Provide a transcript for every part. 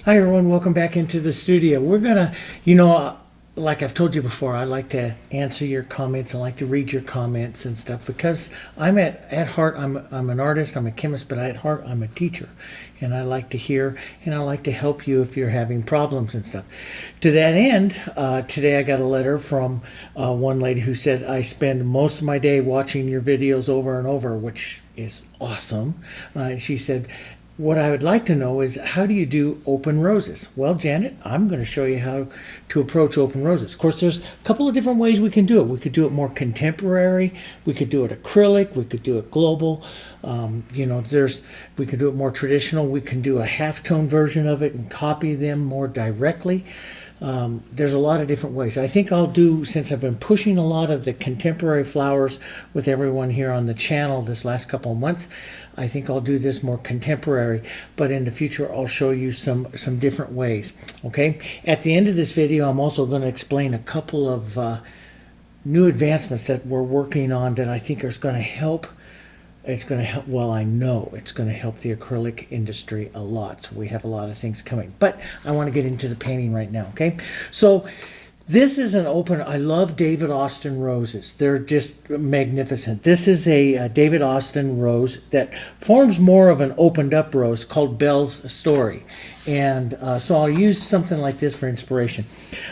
Hi everyone, welcome back into the studio. We're gonna, like I've told you before, I like to answer your comments. I like to read your comments and stuff because I'm at heart, I'm an artist, I'm a chemist, but at heart I'm a teacher. And I like to hear and I like to help you if you're having problems and stuff. To that end, today I got a letter from one lady who said, I spend most of my day watching your videos over and over, which is awesome. She said, what I would like to know is, how do you do open roses? Well, Janet, I'm going to show you how to approach open roses. Of course, there's a couple of different ways we can do it. We could do it more contemporary. We could do it acrylic. We could do it global. We could do it more traditional. We can do a halftone version of it and copy them more directly. There's a lot of different ways. I think I'll do, since I've been pushing a lot of the contemporary flowers with everyone here on the channel this last couple of months, I think I'll do this more contemporary, but in the future I'll show you some different ways. Okay, at the end of this video I'm also going to explain a couple of new advancements that we're working on that I think are going to help. It's going to help, well, I know it's going to help the acrylic industry a lot. So we have a lot of things coming. But I want to get into the painting right now, okay? So this is an open, I love David Austin roses. They're just magnificent. This is a David Austin rose that forms more of an opened up rose called Belle's Story. And so I'll use something like this for inspiration.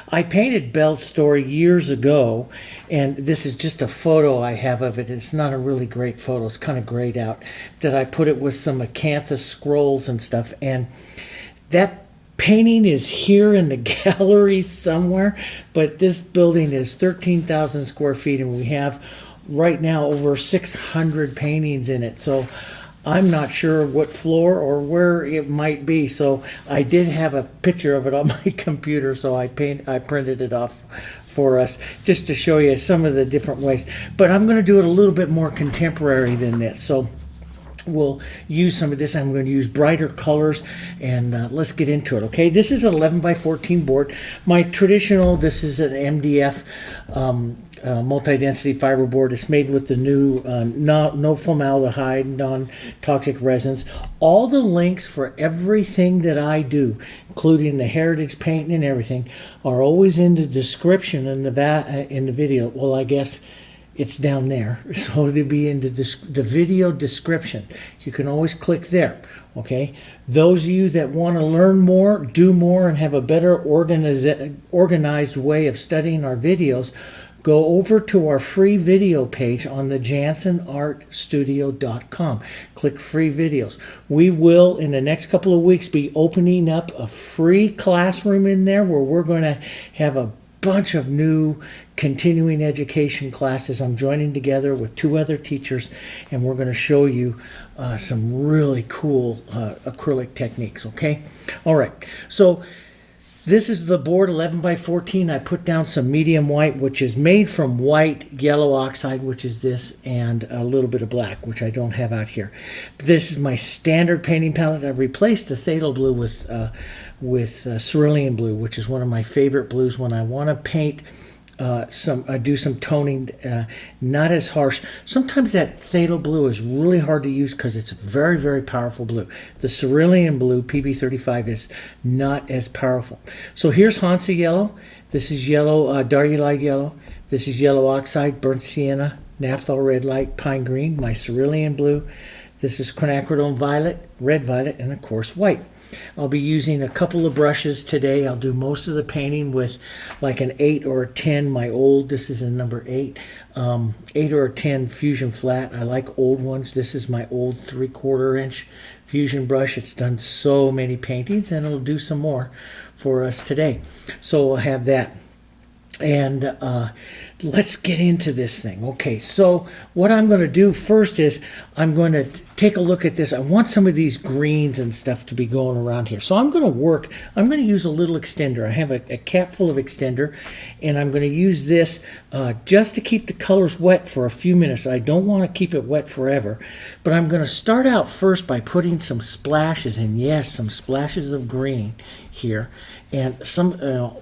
I painted Belle's Story years ago, and this is just a photo I have of it. It's not a really great photo. It's kind of grayed out. That I put it with some acanthus scrolls and stuff. And that painting is here in the gallery somewhere, but this building is 13,000 square feet, and we have right now over 600 paintings in it. So I'm not sure what floor or where it might be. So I did have a picture of it on my computer, so I printed it off for us just to show you some of the different ways. But I'm going to do it a little bit more contemporary than this. So we'll use some of this. I'm going to use brighter colors, and let's get into it. Okay, this is an 11 by 14 board. My traditional, this is an MDF multi-density fiber board. It's made with the new no formaldehyde, non-toxic resins. All the links for everything that I do, including the heritage painting and everything, are always in the description in the video. Well, I guess it's down there, so it'll be in the video description. You can always click there. Okay, those of you that want to learn more, do more, and have a better organized way of studying our videos, go over to our free video page on the JanssenArtStudio.com. Click free videos. We will, in the next couple of weeks, be opening up a free classroom in there where we're going to have a bunch of new continuing education classes. I'm joining together with 2 other teachers, and we're going to show you some really cool acrylic techniques. Okay, all right, so this is the board, 11 by 14. I put down some medium white, which is made from white, yellow oxide, which is this, and a little bit of black, which I don't have out here. This is my standard painting palette. I replaced the phthalo blue with cerulean blue, which is one of my favorite blues when I want to paint do some toning, not as harsh. Sometimes that phthalo blue is really hard to use because it's a very, very powerful blue. The cerulean blue, PB35, is not as powerful. So here's Hansa yellow. This is yellow, Darulite yellow. This is yellow oxide, burnt sienna, naphthol red light, pine green, my cerulean blue. This is quinacridone violet, red violet, and of course white. I'll be using a couple of brushes today. I'll do most of the painting with like an 8 or a 10. This is a number 8. 8 or a 10 fusion flat. I like old ones. This is my old 3/4 inch fusion brush. It's done so many paintings, and it'll do some more for us today. So we'll have that. And let's get into this thing. Okay, so what I'm going to do first is I'm going to take a look at this. I want some of these greens and stuff to be going around here. So I'm going to use a little extender. I have a cap full of extender, and I'm going to use this just to keep the colors wet for a few minutes. I don't want to keep it wet forever, but I'm going to start out first by putting some splashes in. Yes, some splashes of green here. And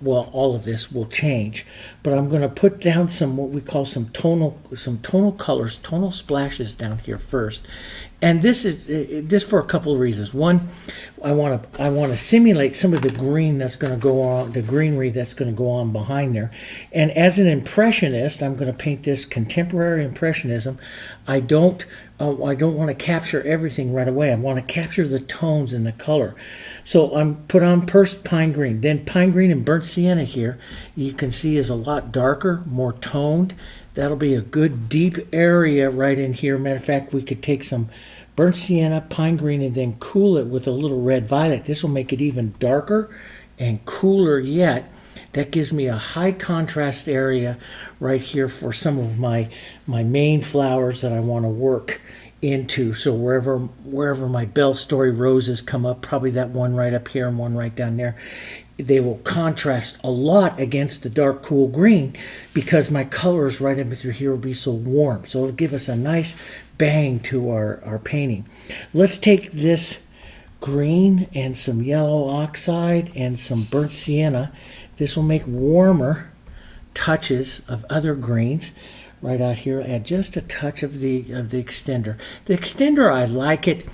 all of this will change, but I'm going to put down some what we call some tonal colors, tonal splashes down here first, And this is this for a couple of reasons. One, I want to simulate some of the green that's going to go on, the greenery that's going to go on behind there. And as an impressionist, I'm going to paint this contemporary impressionism. I don't want to capture everything right away. I want to capture the tones and the color. So I'm put on first pine green, then pine green and burnt sienna here. You can see is a lot darker, more toned. That'll be a good deep area right in here. Matter of fact, we could take some burnt sienna, pine green, and then cool it with a little red violet. This will make it even darker and cooler yet. That gives me a high contrast area right here for some of my main flowers that I want to work into. So wherever my Bell Story roses come up, probably that one right up here and one right down there, they will contrast a lot against the dark cool green because my colors right up through here will be so warm. So it'll give us a nice bang to our painting. Let's take this green and some yellow oxide and some burnt sienna. This will make warmer touches of other greens right out here. Add just a touch of the extender. The extender, I like it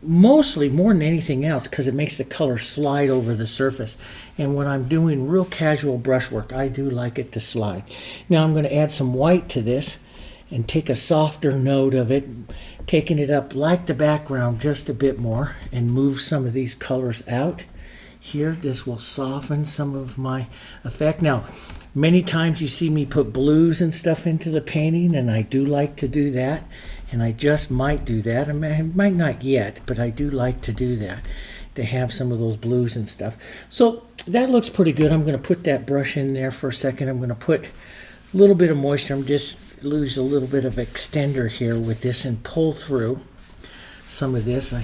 mostly more than anything else because it makes the color slide over the surface. And when I'm doing real casual brushwork, I do like it to slide. Now I'm going to add some white to this and take a softer note of it, taking it up like the background just a bit more and move some of these colors out. Here, this will soften some of my effect. Now, many times you see me put blues and stuff into the painting, and I do like to do that. And I just might do that. I might not yet, but I do like to do that, to have some of those blues and stuff. So that looks pretty good. I'm going to put that brush in there for a second. I'm going to put a little bit of moisture. I'm just lose a little bit of extender here with this and pull through some of this.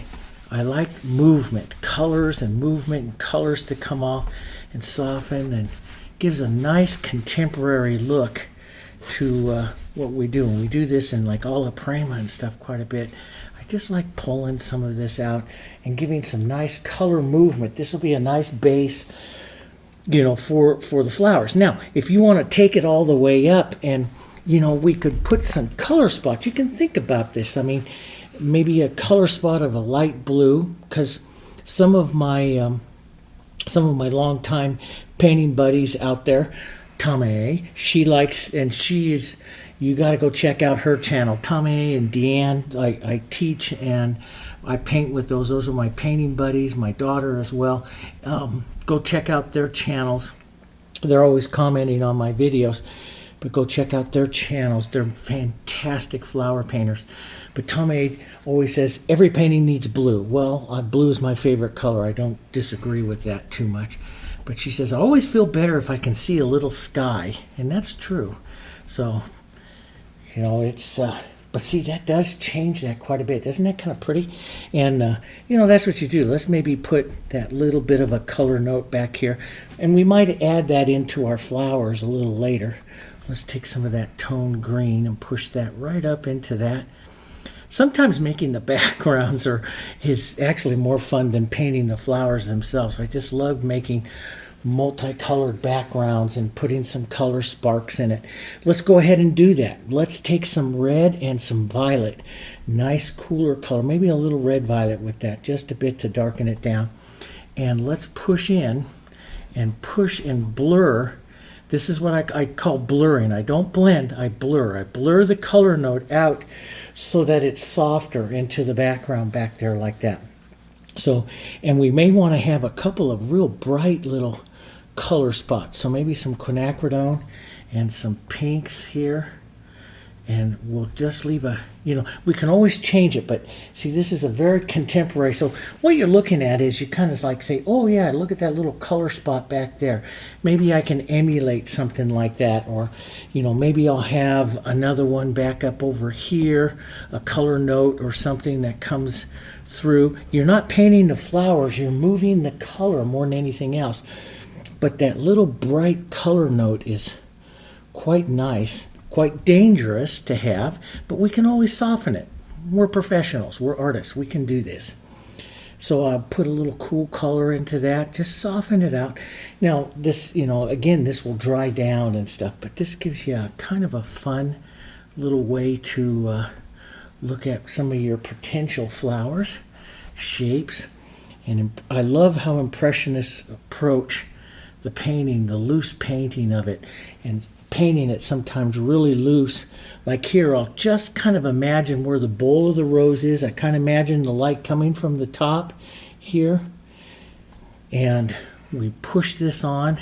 I like movement, colors and movement and colors to come off and soften, and gives a nice contemporary look to what we do. And we do this in like alla prima and stuff quite a bit. I just like pulling some of this out and giving some nice color movement. This will be a nice base, for the flowers. Now, if you want to take it all the way up and, we could put some color spots. You can think about this. I mean, maybe a color spot of a light blue, because some of my longtime painting buddies out there, Tame, she likes, and you got to go check out her channel. Tame and Deanne, I teach and I paint with those. Those are my painting buddies, my daughter as well. Go check out their channels. They're always commenting on my videos, but go check out their channels. They're fantastic flower painters. But Tame always says, every painting needs blue. Well, blue is my favorite color. I don't disagree with that too much. But she says, I always feel better if I can see a little sky. And that's true. So, it's, but see, that does change that quite a bit. Isn't that kind of pretty? And, that's what you do. Let's maybe put that little bit of a color note back here. And we might add that into our flowers a little later. Let's take some of that tone green and push that right up into that. Sometimes making the backgrounds is actually more fun than painting the flowers themselves. I just love making multicolored backgrounds and putting some color sparks in it. Let's go ahead and do that. Let's take some red and some violet. Nice cooler color, maybe a little red violet with that, just a bit to darken it down. And let's push in and push and blur. This is what I call blurring. I don't blend, I blur. I blur the color note out so that it's softer into the background back there like that. So, and we may want to have a couple of real bright little color spots. So maybe some quinacridone and some pinks here. And we'll just leave we can always change it, but see, this is a very contemporary. So what you're looking at is you kind of like say, oh yeah, look at that little color spot back there. Maybe I can emulate something like that, or, maybe I'll have another one back up over here, a color note or something that comes through. You're not painting the flowers, you're moving the color more than anything else. But that little bright color note is quite nice. Quite dangerous to have, but we can always soften it. We're professionals, we're artists, we can do this. So I'll put a little cool color into that, just soften it out. Now this, again, this will dry down and stuff, but this gives you a kind of a fun little way to look at some of your potential flowers, shapes. And I love how Impressionists approach the painting, the loose painting of it, and painting it sometimes really loose. Like here, I'll just kind of imagine where the bowl of the rose is. I kind of imagine the light coming from the top here. And we push this on.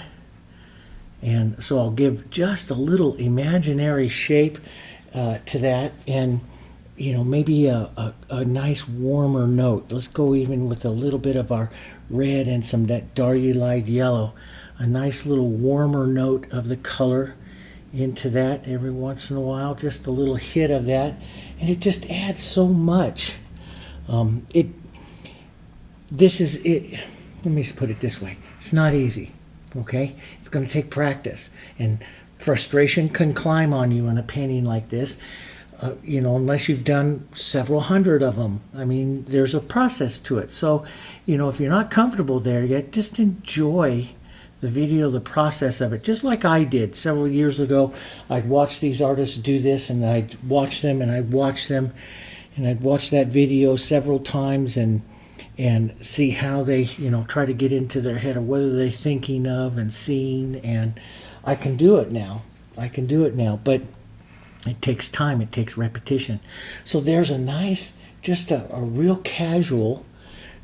And so I'll give just a little imaginary shape to that. And, you know, maybe a nice warmer note. Let's go even with a little bit of our red and some that darky light yellow. A nice little warmer note of the color into that every once in a while, just a little hit of that, and it just adds so much. This is it. Let me put it this way: it's not easy. Okay, it's going to take practice, and frustration can climb on you in a painting like this. You know, unless you've done several hundred of them. I mean, there's a process to it. So, you know, if you're not comfortable there yet, just enjoy the video, the process of it, just like I did several years ago. I'd watch these artists do this, and I'd watch them, and I'd watch them, and I'd watch that video several times and see how they, you know, try to get into their head of what are they thinking of and seeing. And I can do it now. But it takes time. It takes repetition. So there's a nice, just a real casual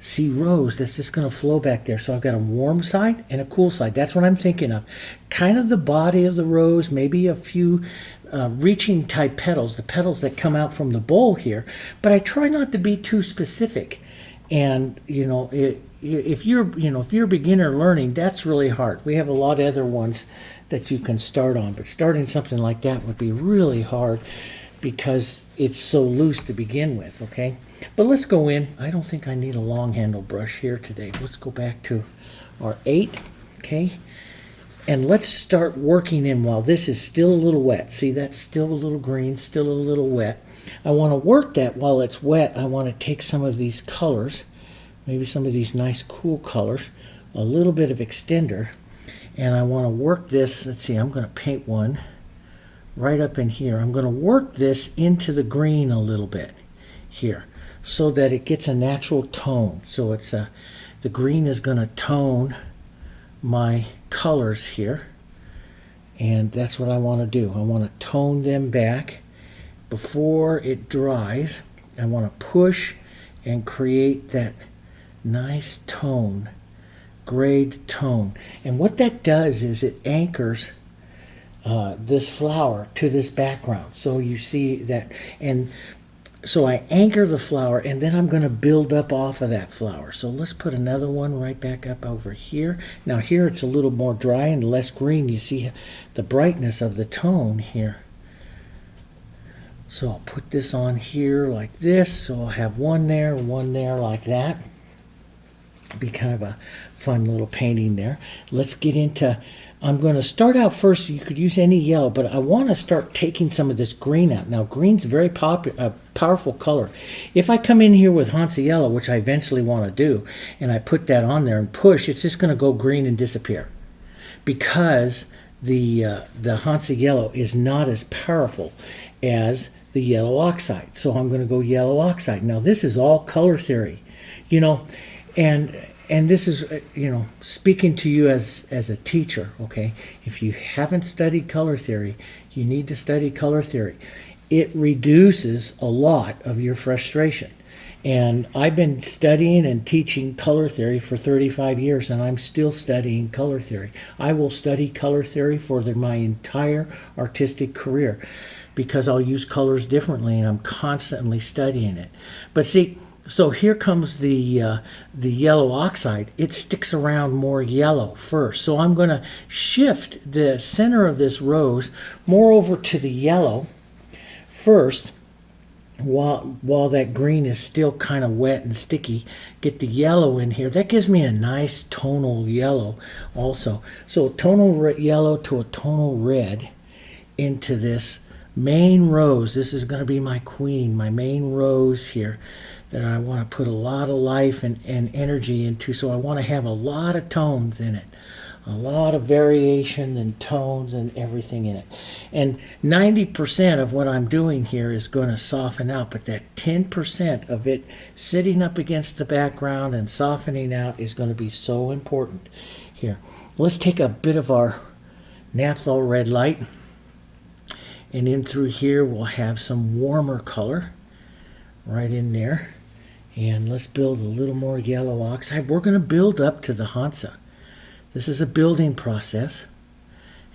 sea rose that's just going to flow back there. So I've got a warm side and a cool side. That's what I'm thinking of. Kind of the body of the rose, maybe a few reaching type petals, the petals that come out from the bowl here. But I try not to be too specific. And, you know, if you're a beginner learning, that's really hard. We have a lot of other ones that you can start on, but starting something like that would be really hard because it's so loose to begin with, okay? But let's go in. I don't think I need a long handle brush here today. Let's go back to our 8, okay? And let's start working in while this is still a little wet. See, that's still a little green, still a little wet. I want to work that while it's wet. I want to take some of these colors, maybe some of these nice cool colors, a little bit of extender, and I want to work this. Let's see, I'm going to paint one right up in here. I'm going to work this into the green a little bit here so that it gets a natural tone. So it's the green is going to tone my colors here, and that's what I want to do. I want to tone them back before it dries. I want to push and create that nice tone, grayed tone. And what that does is it anchors this flower to this background. So you see that, and so I anchor the flower, and then I'm going to build up off of that flower. So let's put another one right back up over here. Now here it's a little more dry and less green. You see the brightness of the tone here. So I'll put this on here like this. So I'll have one there like that. Be kind of a fun little painting there. Let's get into, I'm going to start out first. You could use any yellow, but I want to start taking some of this green out. Now green's a very powerful color. If I come in here with Hansa yellow, which I eventually want to do, and I put that on there and push, it's just going to go green and disappear, because the Hansa yellow is not as powerful as the yellow oxide. So I'm going to go yellow oxide. Now this is all color theory, you know, and this is, you know, speaking to you as a teacher, okay? If you haven't studied color theory, you need to study color theory. It reduces a lot of your frustration. And I've been studying and teaching color theory for 35 years, and I'm still studying color theory. I will study color theory for my entire artistic career because I'll use colors differently, and I'm constantly studying it. But see, so here comes the yellow oxide. It sticks around more yellow first. So I'm going to shift the center of this rose more over to the yellow first, while that green is still kind of wet and sticky. Get the yellow in here. That gives me a nice tonal yellow also. So tonal yellow to a tonal red into this main rose. This is going to be my queen, my main rose here that I want to put a lot of life and energy into. So I want to have a lot of tones in it. A lot of variation and tones and everything in it. And 90% of what I'm doing here is going to soften out, but that 10% of it sitting up against the background and softening out is going to be so important here. Let's take a bit of our naphthol red light, and in through here we'll have some warmer color right in there. And let's build a little more yellow oxide. We're going to build up to the Hansa. This is a building process,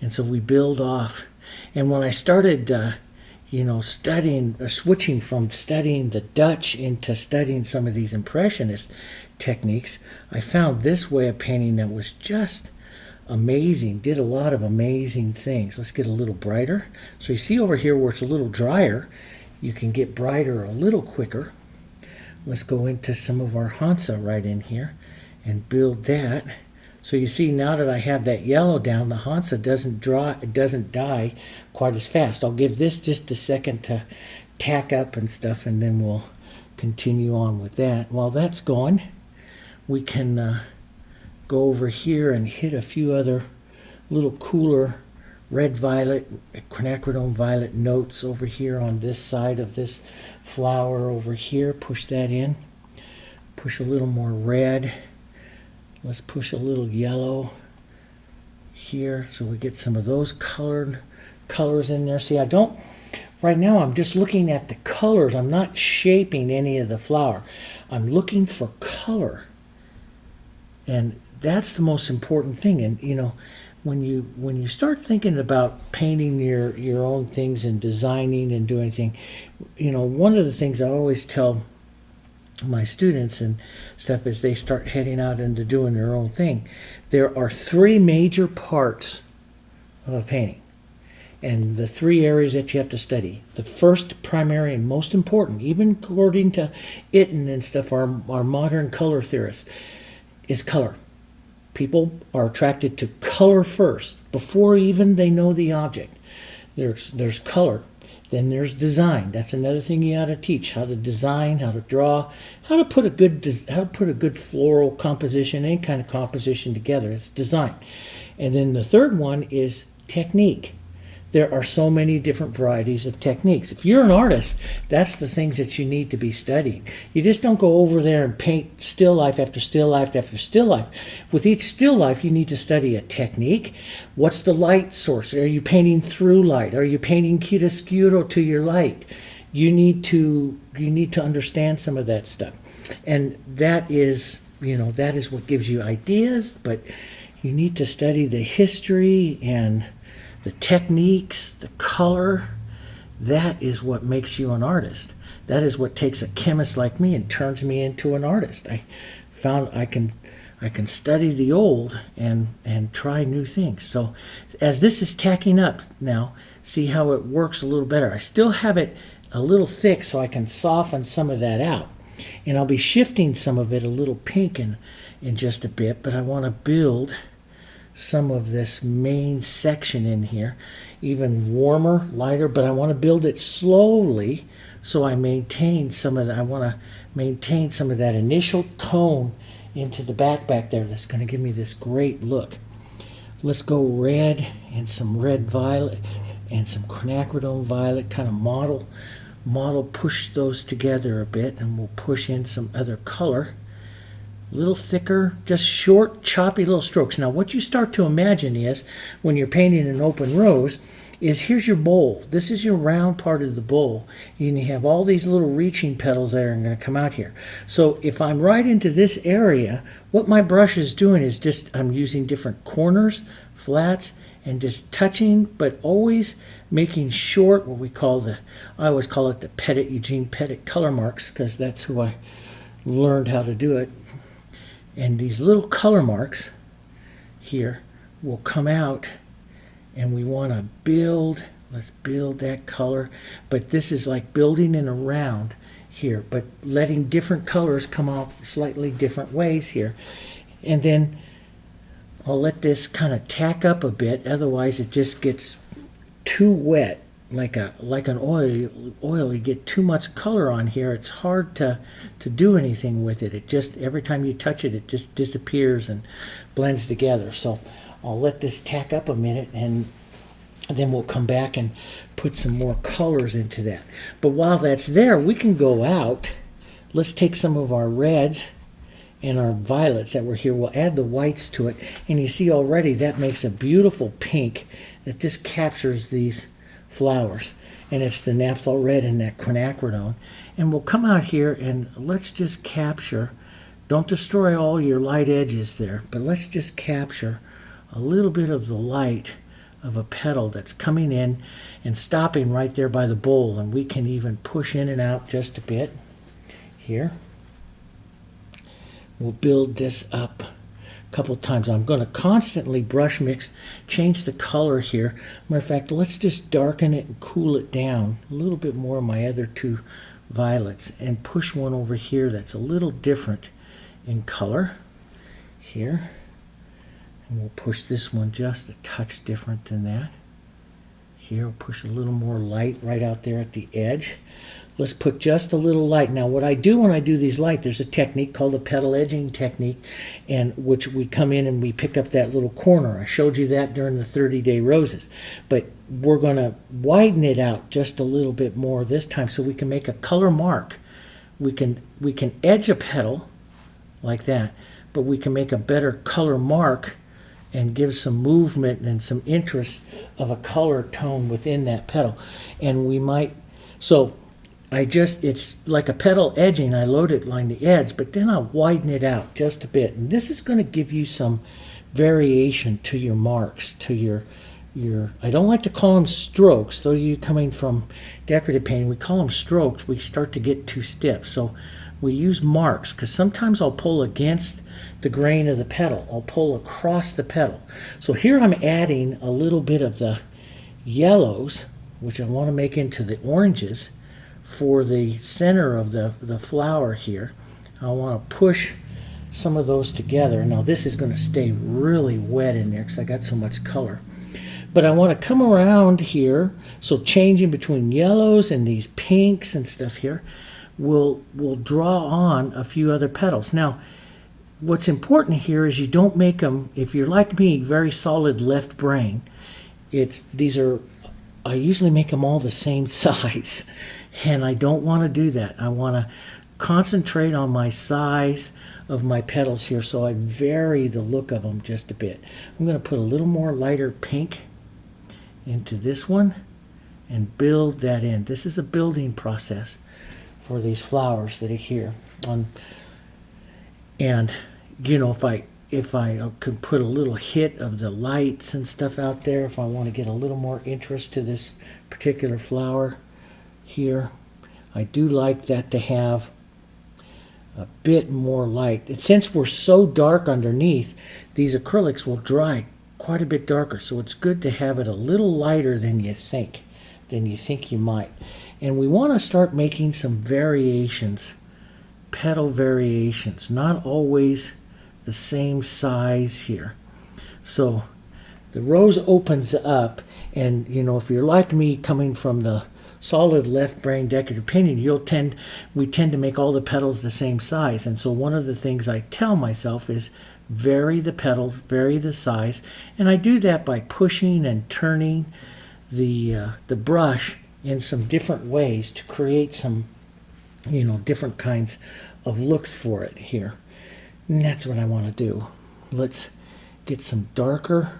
and so we build off. And when I started, studying or switching from studying the Dutch into studying some of these Impressionist techniques, I found this way of painting that was just amazing. Did a lot of amazing things. Let's get a little brighter. So you see over here where it's a little drier, you can get brighter a little quicker. Let's go into some of our Hansa right in here and build that. So you see now that I have that yellow down, the Hansa doesn't die quite as fast. I'll give this just a second to tack up and stuff, and then we'll continue on with that. While that's going, we can go over here and hit a few other little cooler red violet, quinacridone violet notes over here on this side of this flower over here. Push that in. Push a little more red. Let's push a little yellow here so we get some of those colors in there. See, right now I'm just looking at the colors. I'm not shaping any of the flower. I'm looking for color. And that's the most important thing. And when you start thinking about painting your own things and designing and doing anything, one of the things I always tell my students and stuff as they start heading out into doing their own thing, there are three major parts of a painting, and the three areas that you have to study. The first, primary, and most important, even according to Itten and stuff, our modern color theorists, is color. People are attracted to color first before even they know the object. There's color. Then there's design. That's another thing you ought to teach: how to design, how to draw, how to put a good floral composition, any kind of composition together. It's design. And then the third one is technique. There are so many different varieties of techniques. If you're an artist, that's the things that you need to be studying. You just don't go over there and paint still life after still life after still life. With each still life, you need to study a technique. What's the light source? Are you painting through light? Are you painting chiaroscuro to your light? You need to understand some of that stuff. And that is what gives you ideas, but you need to study the history and the techniques, the color. That is what makes you an artist. That is what takes a chemist like me and turns me into an artist. I found I can study the old and try new things. So as this is tacking up now, see how it works a little better. I still have it a little thick so I can soften some of that out. And I'll be shifting some of it a little pink in just a bit, but I want to build some of this main section in here even warmer, lighter, but I want to build it slowly so I maintain some of that. I want to maintain some of that initial tone into the back there. That's going to give me this great look. Let's go red and some red violet and some quinacridone violet, kind of model push those together a bit, and we'll push in some other color. A little thicker, just short, choppy little strokes. Now what you start to imagine is, when you're painting an open rose, is here's your bowl. This is your round part of the bowl. And you have all these little reaching petals that are going to come out here. So if I'm right into this area, what my brush is doing is just, I'm using different corners, flats, and just touching, but always making short, what we call I always call it the Eugene Pettit color marks, because that's who I learned how to do it. And these little color marks here will come out, and we want to build, let's build that color. But this is like building in a round here, but letting different colors come off slightly different ways here. And then I'll let this kind of tack up a bit, otherwise it just gets too wet, like an oil. You get too much color on here, it's hard to do anything with it. It just, every time you touch it, it just disappears and blends together. So I'll let this tack up a minute, and then we'll come back and put some more colors into that. But while that's there, we can go out. Let's take some of our reds and our violets that were here. We'll add the whites to it. And you see already that makes a beautiful pink that just captures these flowers. And it's the naphthol red and that quinacridone. And we'll come out here and let's just capture, don't destroy all your light edges there, but let's just capture a little bit of the light of a petal that's coming in and stopping right there by the bowl. And we can even push in and out just a bit here. We'll build this up a couple times. I'm going to constantly brush mix, change the color here. Matter of fact, let's just darken it and cool it down a little bit more of my other two violets, and push one over here that's a little different in color here. And we'll push this one just a touch different than that. Here, we'll push a little more light right out there at the edge. Let's put just a little light. Now, what I do when I do these light, there's a technique called the petal edging technique, and which we come in and we pick up that little corner. I showed you that during the 30-day roses. But we're going to widen it out just a little bit more this time so we can make a color mark. We can edge a petal like that, but we can make a better color mark and give some movement and some interest of a color tone within that petal. And we might, so it's like a petal edging. I load it line the edge, but then I'll widen it out just a bit. And this is going to give you some variation to your marks, to your I don't like to call them strokes, though you coming from decorative painting, we call them strokes. We start to get too stiff. So we use marks, because sometimes I'll pull against the grain of the petal. I'll pull across the petal. So here I'm adding a little bit of the yellows, which I want to make into the oranges for the center of the flower here. I want to push some of those together. Now this is going to stay really wet in there because I got so much color. But I want to come around here, so changing between yellows and these pinks and stuff here, we'll draw on a few other petals. Now, what's important here is you don't make them, if you're like me, very solid left brain, I usually make them all the same size, and I don't want to do that. I want to concentrate on my size of my petals here, so I vary the look of them just a bit. I'm going to put a little more lighter pink into this one and build that in. This is a building process for these flowers that are here. And you know, if I can put a little hit of the lights and stuff out there, if I want to get a little more interest to this particular flower here, I do like that to have a bit more light. And since we're so dark underneath, these acrylics will dry quite a bit darker, so it's good to have it a little lighter than you think you might. And we want to start making some variations, petal variations, not always the same size here. So the rose opens up, and you know, if you're like me, coming from the solid left brain decorative painting, we tend to make all the petals the same size. And so one of the things I tell myself is vary the petals, vary the size, and I do that by pushing and turning the brush in some different ways to create some, you know, different kinds of looks for it here. And that's what I want to do. Let's get some darker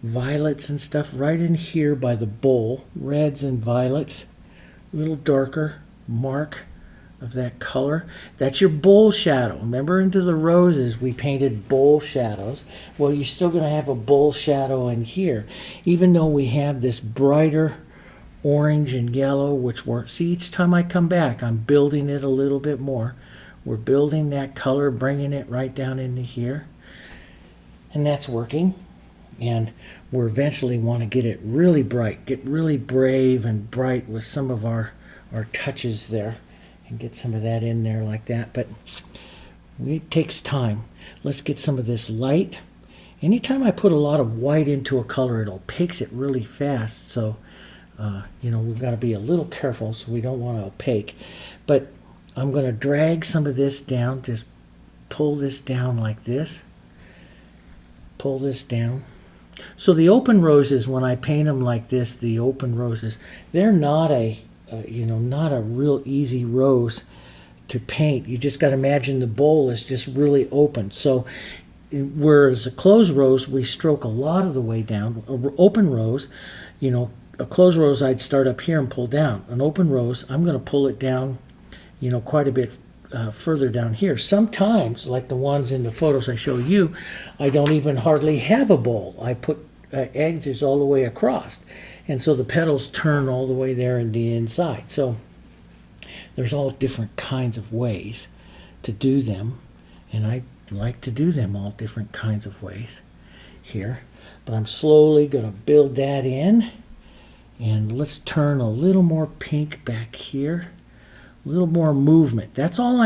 violets and stuff right in here by the bowl, reds and violets, a little darker mark of that color. That's your bowl shadow. Remember, into the roses we painted bowl shadows. Well, you're still going to have a bowl shadow in here, even though we have this brighter orange and yellow, which see, each time I come back, I'm building it a little bit more. We're building that color, bringing it right down into here, and that's working. And we eventually want to get it really bright, get really brave and bright with some of our touches there, and get some of that in there like that. But it takes time. Let's get some of this light. Anytime I put a lot of white into a color, it opaques it really fast. So, you know, we've got to be a little careful so we don't want to opaque. But I'm going to drag some of this down, just pull this down like this. pull this down. So the open roses, when I paint them like this, the open roses, they're not not a real easy rose to paint. You just got to imagine the bowl is just really open. So whereas a closed rose, we stroke a lot of the way down. An open rose, a closed rose, I'd start up here and pull down. An open rose, I'm going to pull it down, quite a bit further down here. Sometimes, like the ones in the photos I show you, I don't even hardly have a bowl. I put edges all the way across. And so the petals turn all the way there in the inside. So there's all different kinds of ways to do them. And I like to do them all different kinds of ways here. But I'm slowly going to build that in. And let's turn a little more pink back here. A little more movement. That's all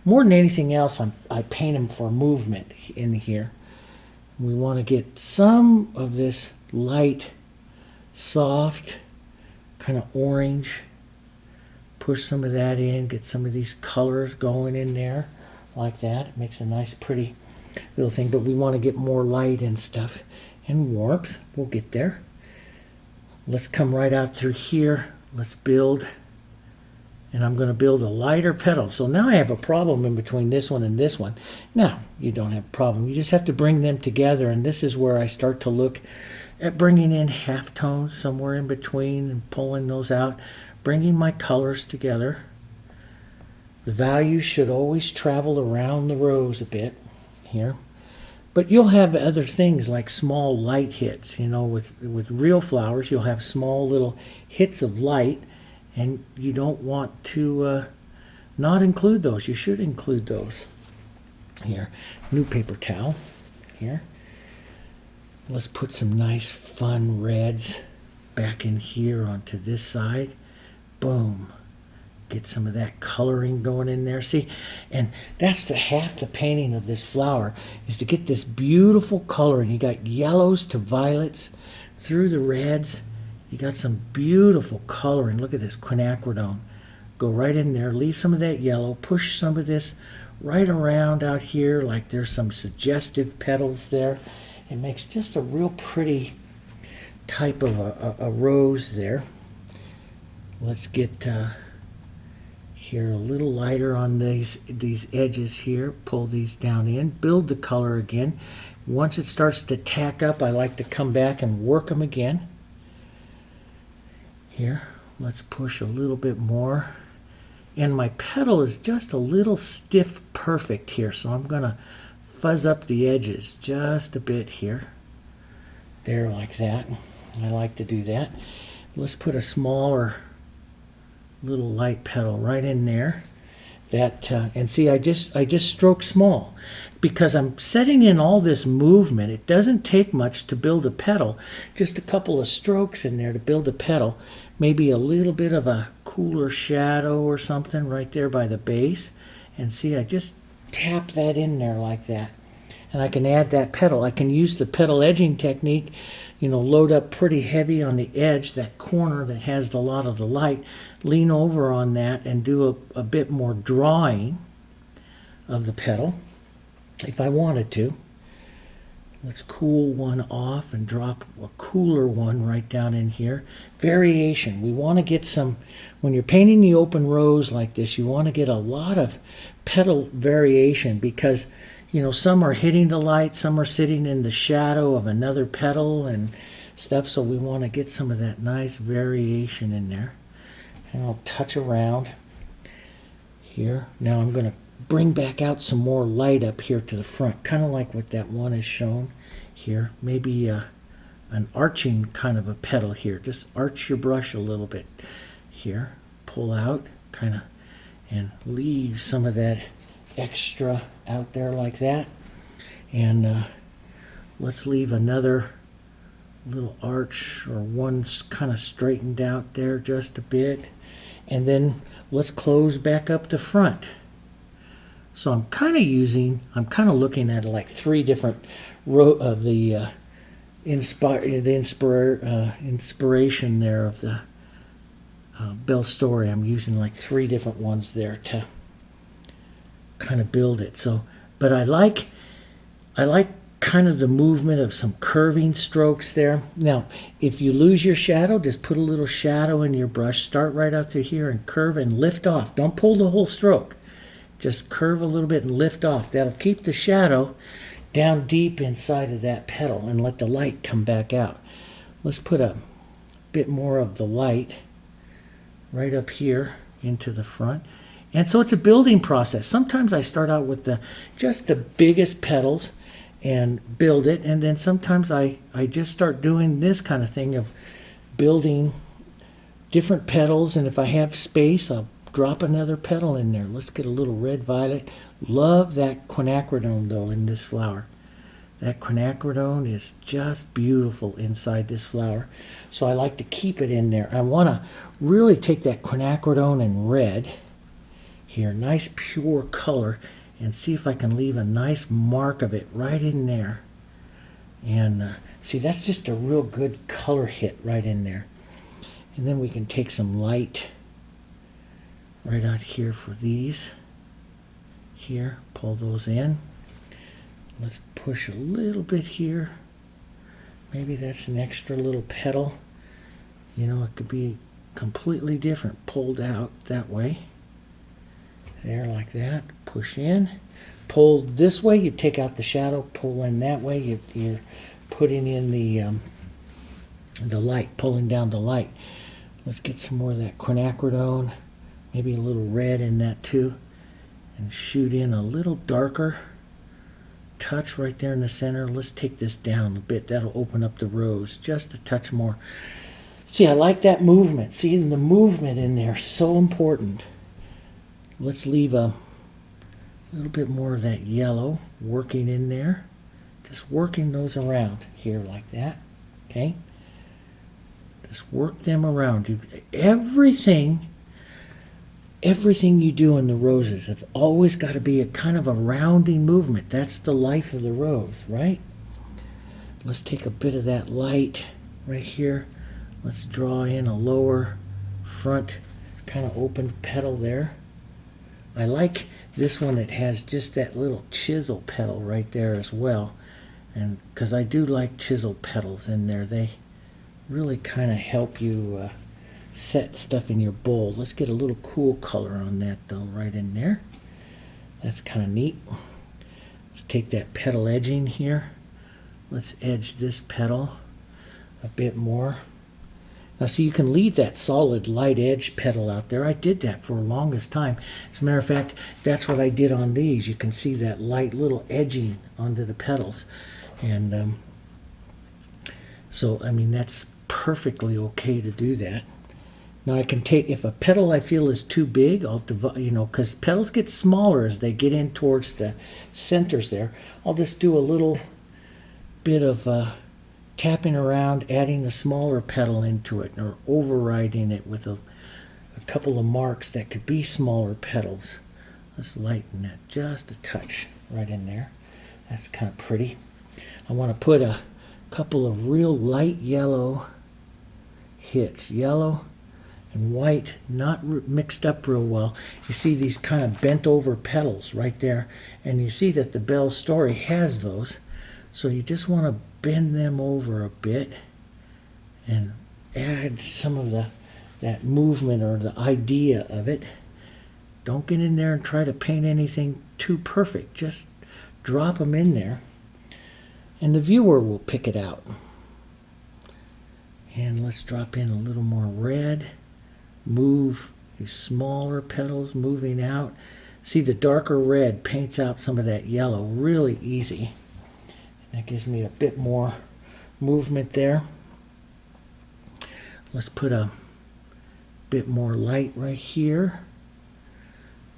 more than anything else, I paint them for movement in here. We want to get some of this light, soft, kind of orange. Push some of that in, get some of these colors going in there like that. It makes a nice, pretty little thing, but we want to get more light and stuff and warmth. We'll get there. Let's come right out through here. Let's build. And I'm going to build a lighter petal. So now I have a problem in between this one and this one. Now, you don't have a problem. You just have to bring them together, and this is where I start to look at bringing in halftones somewhere in between and pulling those out, bringing my colors together. The values should always travel around the rose a bit here. But you'll have other things like small light hits. With real flowers, you'll have small little hits of light. And you don't want to not include those. You should include those. Here, new paper towel. Here. Let's put some nice fun reds back in here onto this side. Boom. Get some of that coloring going in there. See, and that's half the painting of this flower is to get this beautiful coloring. You got yellows to violets through the reds. You got some beautiful coloring. Look at this quinacridone. Go right in there. Leave some of that yellow. Push some of this right around out here like there's some suggestive petals there. It makes just a real pretty type of a rose there. Let's get here a little lighter on these edges here. Pull these down in. Build the color again. Once it starts to tack up, I like to come back and work them again. Here, let's push a little bit more. And my petal is just a little stiff perfect here, so I'm going to fuzz up the edges just a bit here. There, like that. I like to do that. Let's put a smaller little light petal right in there. And see, I just stroke small because I'm setting in all this movement. It doesn't take much to build a petal. Just a couple of strokes in there to build a petal. Maybe a little bit of a cooler shadow or something right there by the base. And see, I just tap that in there like that. And I can add that petal. I can use the petal edging technique, load up pretty heavy on the edge, that corner that has a lot of the light, lean over on that and do a bit more drawing of the petal if I wanted to. Let's cool one off and drop a cooler one right down in here. Variation. We want to get some, when you're painting the open rose like this, you want to get a lot of petal variation because some are hitting the light, some are sitting in the shadow of another petal and stuff, so we want to get some of that nice variation in there. And I'll touch around here. Now I'm going to bring back out some more light up here to the front, kind of like what that one is shown here. Maybe an arching kind of a petal here. Just arch your brush a little bit here. Pull out, kind of, and leave some of that extra out there like that. And let's leave another little arch or one kind of straightened out there just a bit. And then let's close back up the front. So I'm kind of looking at like three different of the inspiration there of the Bell Story. I'm using like three different ones there to kind of build it. So, but I like kind of the movement of some curving strokes there. Now, if you lose your shadow, just put a little shadow in your brush. Start right out through here and curve and lift off. Don't pull the whole stroke. Just curve a little bit and lift off. That'll keep the shadow down deep inside of that petal and let the light come back out. Let's put a bit more of the light right up here into the front. And so it's a building process. Sometimes I start out with just the biggest petals and build it, and then sometimes I just start doing this kind of thing of building different petals, and if I have space, I'll drop another petal in there. Let's get a little red violet. Love that quinacridone though in this flower. That quinacridone is just beautiful inside this flower. So I like to keep it in there. I want to really take that quinacridone in red here, nice pure color, and see if I can leave a nice mark of it right in there. And see, that's just a real good color hit right in there. And then we can take some light right out here for these. Here, pull those in. Let's push a little bit here. Maybe that's an extra little petal. You know, it could be completely different, pulled out that way. There, like that. Push in. Pull this way, you take out the shadow. Pull in that way, you're putting in the light, pulling down the light. Let's get some more of that quinacridone. Maybe a little red in that too. And shoot in a little darker touch right there in the center. Let's take this down a bit. That'll open up the rose just a touch more. See, I like that movement. See, the movement in there is so important. Let's leave a little bit more of that yellow working in there. Just working those around here like that. Okay? Just work them around. Everything you do in the roses have always got to be a kind of a rounding movement. That's the life of the rose, right? Let's take a bit of that light right here. Let's draw in a lower front kind of open petal there. I like this one that has just that little chisel petal right there as well. And because I do like chisel petals in there, they really kind of help you set stuff in your bowl. Let's get a little cool color on that though, right in there. That's kind of neat. Let's take that petal edging here. Let's edge this petal a bit more. Now see, you can leave that solid light edge petal out there. I did that for the longest time. As a matter of fact, that's what I did on these. You can see that light little edging onto the petals. And so, I mean, that's perfectly okay to do that. Now I can take, if a petal I feel is too big, I'll divide, you know, because petals get smaller as they get in towards the centers there. I'll just do a little bit of tapping around, adding a smaller petal into it, or overriding it with a couple of marks that could be smaller petals. Let's lighten that just a touch right in there. That's kind of pretty. I want to put a couple of real light yellow hits, yellow and white, not mixed up real well. You see these kind of bent over petals right there, and you see that the Bell Story has those. So you just want to bend them over a bit and add some of that movement or the idea of it. Don't get in there and try to paint anything too perfect. Just drop them in there and the viewer will pick it out. And let's drop in a little more red. Move these smaller petals moving out. See, the darker red paints out some of that yellow really easy. That gives me a bit more movement there. Let's put a bit more light right here.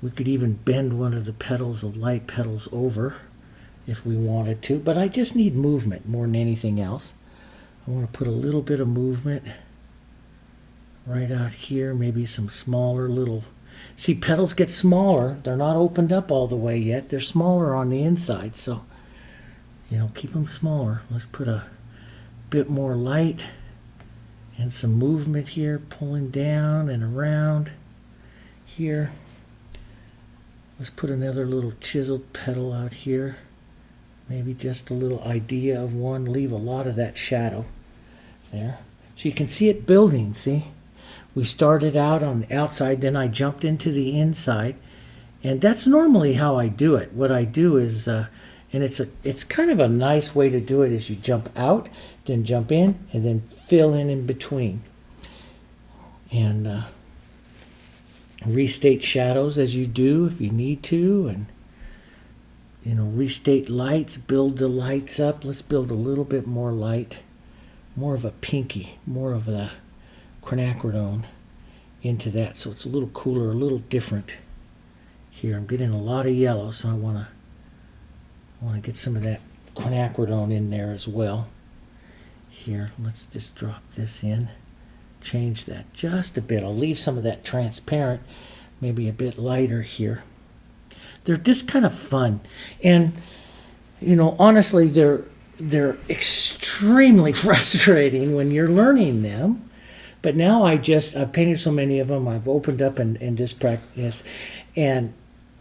We could even bend one of the petals, the light petals, over if we wanted to, but I just need movement more than anything else. I want to put a little bit of movement right out here, maybe some smaller little... See, petals get smaller. They're not opened up all the way yet. They're smaller on the inside, so, you know, keep them smaller. Let's put a bit more light and some movement here, pulling down and around here. Let's put another little chiseled petal out here. Maybe just a little idea of one. Leave a lot of that shadow there. So you can see it building, see? We started out on the outside, then I jumped into the inside. And that's normally how I do it. What I do is, and it's kind of a nice way to do it, is you jump out, then jump in, and then fill in between. And restate shadows as you do if you need to, and restate lights, build the lights up. Let's build a little bit more light, more of a pinky, more of a quinacridone into that, so it's a little cooler, a little different. Here I'm getting a lot of yellow, so I want to get some of that quinacridone in there as well. Here, let's just drop this in, change that just a bit. I'll leave some of that transparent, maybe a bit lighter here. They're just kind of fun, and honestly, they're extremely frustrating when you're learning them. But now I've painted so many of them. I've opened up and just practiced, and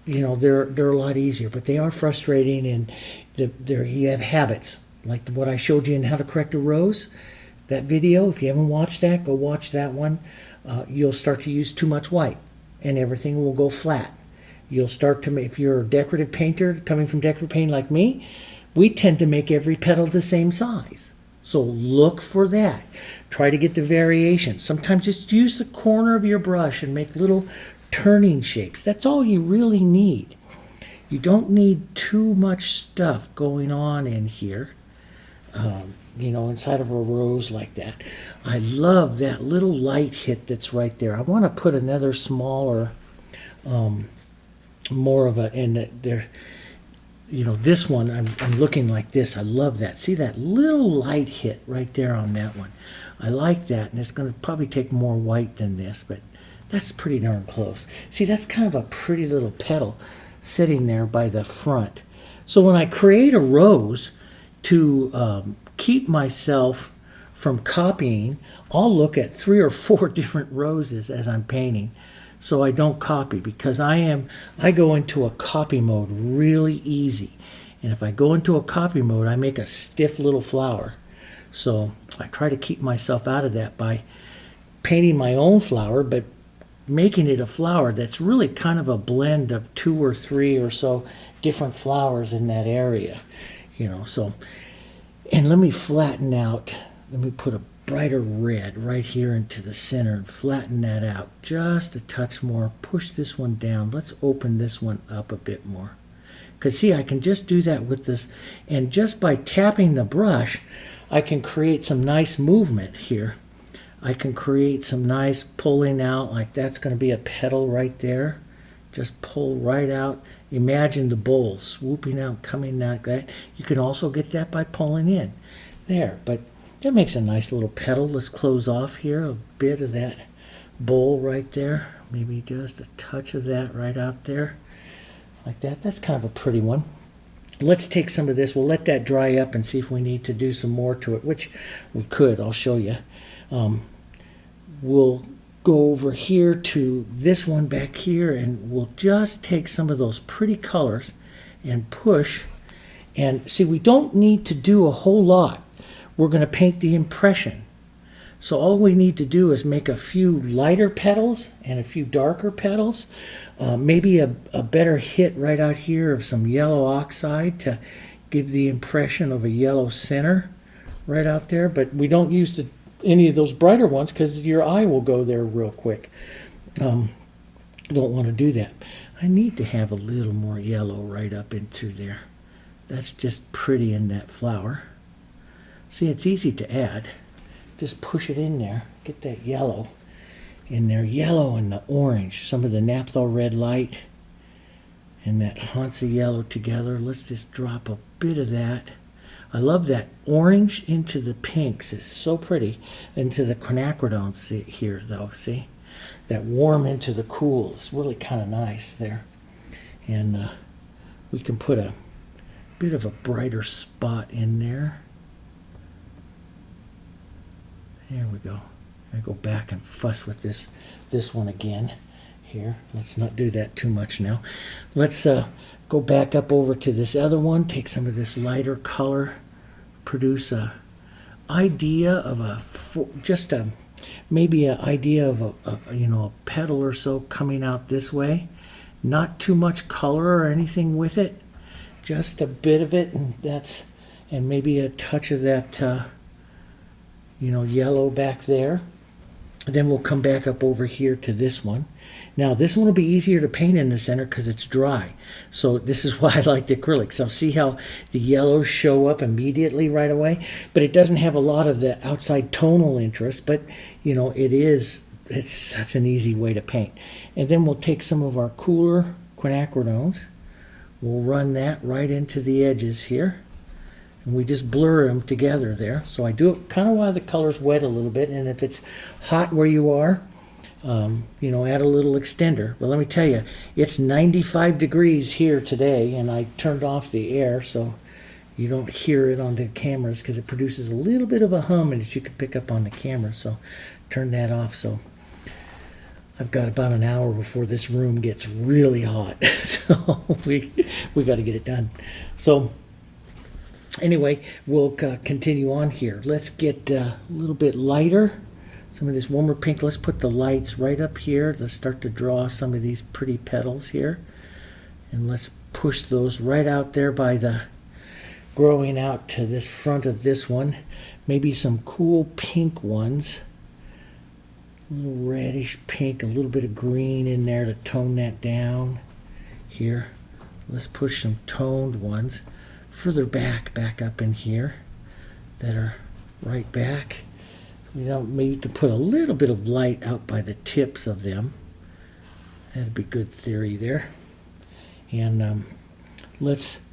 they're a lot easier. But they are frustrating, and you have habits like what I showed you in How to Correct a Rose. That video, if you haven't watched that, go watch that one. You'll start to use too much white, and everything will go flat. You'll start to make, if you're a decorative painter coming from decorative painting like me, we tend to make every petal the same size. So look for that. Try to get the variation. Sometimes just use the corner of your brush and make little turning shapes. That's all you really need. You don't need too much stuff going on in here, inside of a rose like that. I love that little light hit that's right there. I want to put another smaller, more of a, and there, this one, I'm looking like this. I love that. See that little light hit right there on that one. I like that, and it's going to probably take more white than this, but that's pretty darn close. See, that's kind of a pretty little petal sitting there by the front. So when I create a rose to keep myself from copying, I'll look at 3 or 4 different roses as I'm painting, so I don't copy, because I go into a copy mode really easy. And if I go into a copy mode, I make a stiff little flower. So I try to keep myself out of that by painting my own flower, but making it a flower that's really kind of a blend of 2 or 3 or so different flowers in that area. So, and let me flatten out, let me put a brighter red right here into the center and flatten that out just a touch more. Push this one down. Let's open this one up a bit more, because see, I can just do that with this, and just by tapping the brush I can create some nice movement here. I can create some nice pulling out, like that's going to be a petal right there. Just pull right out. Imagine the bowl swooping out, coming like that. You can also get that by pulling in there, but that makes a nice little petal. Let's close off here a bit of that bowl right there. Maybe just a touch of that right out there. Like that. That's kind of a pretty one. Let's take some of this. We'll let that dry up and see if we need to do some more to it, which we could. I'll show you. We'll go over here to this one back here, and we'll just take some of those pretty colors and push. And see, we don't need to do a whole lot. We're going to paint the impression. So all we need to do is make a few lighter petals and a few darker petals. Maybe a better hit right out here of some yellow oxide to give the impression of a yellow center right out there. But we don't use any of those brighter ones because your eye will go there real quick. Don't want to do that. I need to have a little more yellow right up into there. That's just pretty in that flower. See, it's easy to add. Just push it in there. Get that yellow in there. Yellow and the orange. Some of the naphthol red light and that Hansa yellow together. Let's just drop a bit of that. I love that orange into the pinks. It's so pretty. Into the quinacridone here, though. See? That warm into the cool. It's really kind of nice there. And we can put a bit of a brighter spot in there. There we go. I go back and fuss with this one again here. Let's not do that too much now. Let's go back up over to this other one, take some of this lighter color, produce a idea of maybe an idea of a petal or so coming out this way. Not too much color or anything with it, just a bit of it, and maybe a touch of that yellow back there. Then we'll come back up over here to this one. Now this one will be easier to paint in the center because it's dry. So this is why I like the acrylics. I'll see how the yellows show up immediately right away, but it doesn't have a lot of the outside tonal interest, but it's such an easy way to paint. And then we'll take some of our cooler quinacridones. We'll run that right into the edges here. And we just blur them together there. So I do it kind of while the color's wet a little bit, and if it's hot where you are, add a little extender. But let me tell you, it's 95 degrees here today, and I turned off the air so you don't hear it on the cameras because it produces a little bit of a hum that you can pick up on the camera. So turn that off. So I've got about an hour before this room gets really hot. So we got to get it done. So anyway, we'll continue on here. Let's get a little bit lighter. Some of this warmer pink. Let's put the lights right up here. Let's start to draw some of these pretty petals here. And let's push those right out there by the growing out to this front of this one. Maybe some cool pink ones. A little reddish pink, a little bit of green in there to tone that down here. Let's push some toned ones further back up in here that are right back. Maybe you could put a little bit of light out by the tips of them. That'd be good theory there. And let's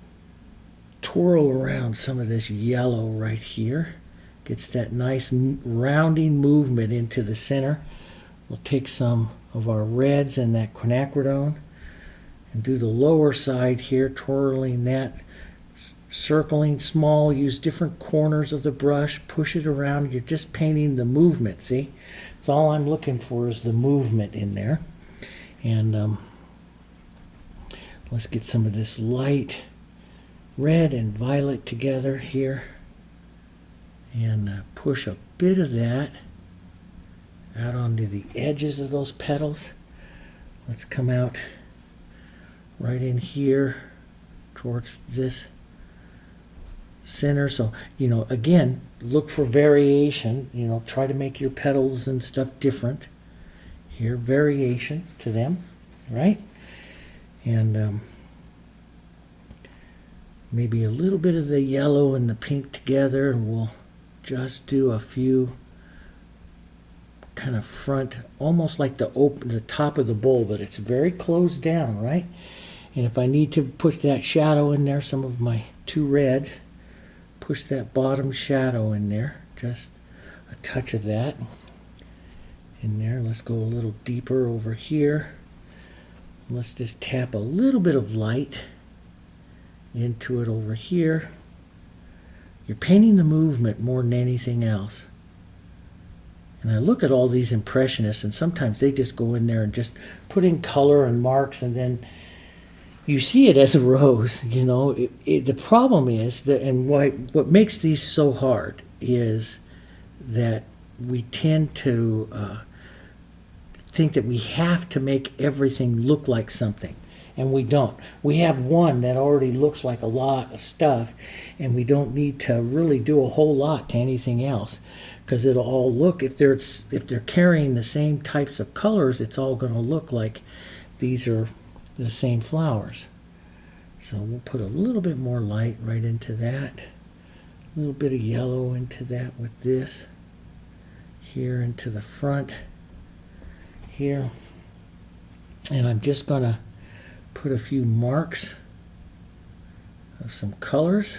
twirl around some of this yellow right here. Gets that nice rounding movement into the center. We'll take some of our reds and that quinacridone and do the lower side here, twirling that, circling small, use different corners of the brush, push it around. You're just painting the movement, see? That's all I'm looking for is the movement in there. And let's get some of this light red and violet together here and push a bit of that out onto the edges of those petals. Let's come out right in here towards this center. So, again, look for variation. Try to make your petals and stuff different. Here, variation to them, right? And maybe a little bit of the yellow and the pink together, and we'll just do a few kind of front, almost like the top of the bowl, but it's very closed down, right? And if I need to push that shadow in there, some of my two reds, push that bottom shadow in there, just a touch of that in there. Let's go a little deeper over here. Let's just tap a little bit of light into it over here. You're painting the movement more than anything else. And I look at all these Impressionists, and sometimes they just go in there and just put in color and marks, and then you see it as a rose. The problem is that, and what makes these so hard is that we tend to think that we have to make everything look like something, and we don't. We have one that already looks like a lot of stuff, and we don't need to really do a whole lot to anything else, because it'll all look, if they're carrying the same types of colors, it's all going to look like these are the same flowers. So we'll put a little bit more light right into that, a little bit of yellow into that with this here into the front here, and I'm just going to put a few marks of some colors.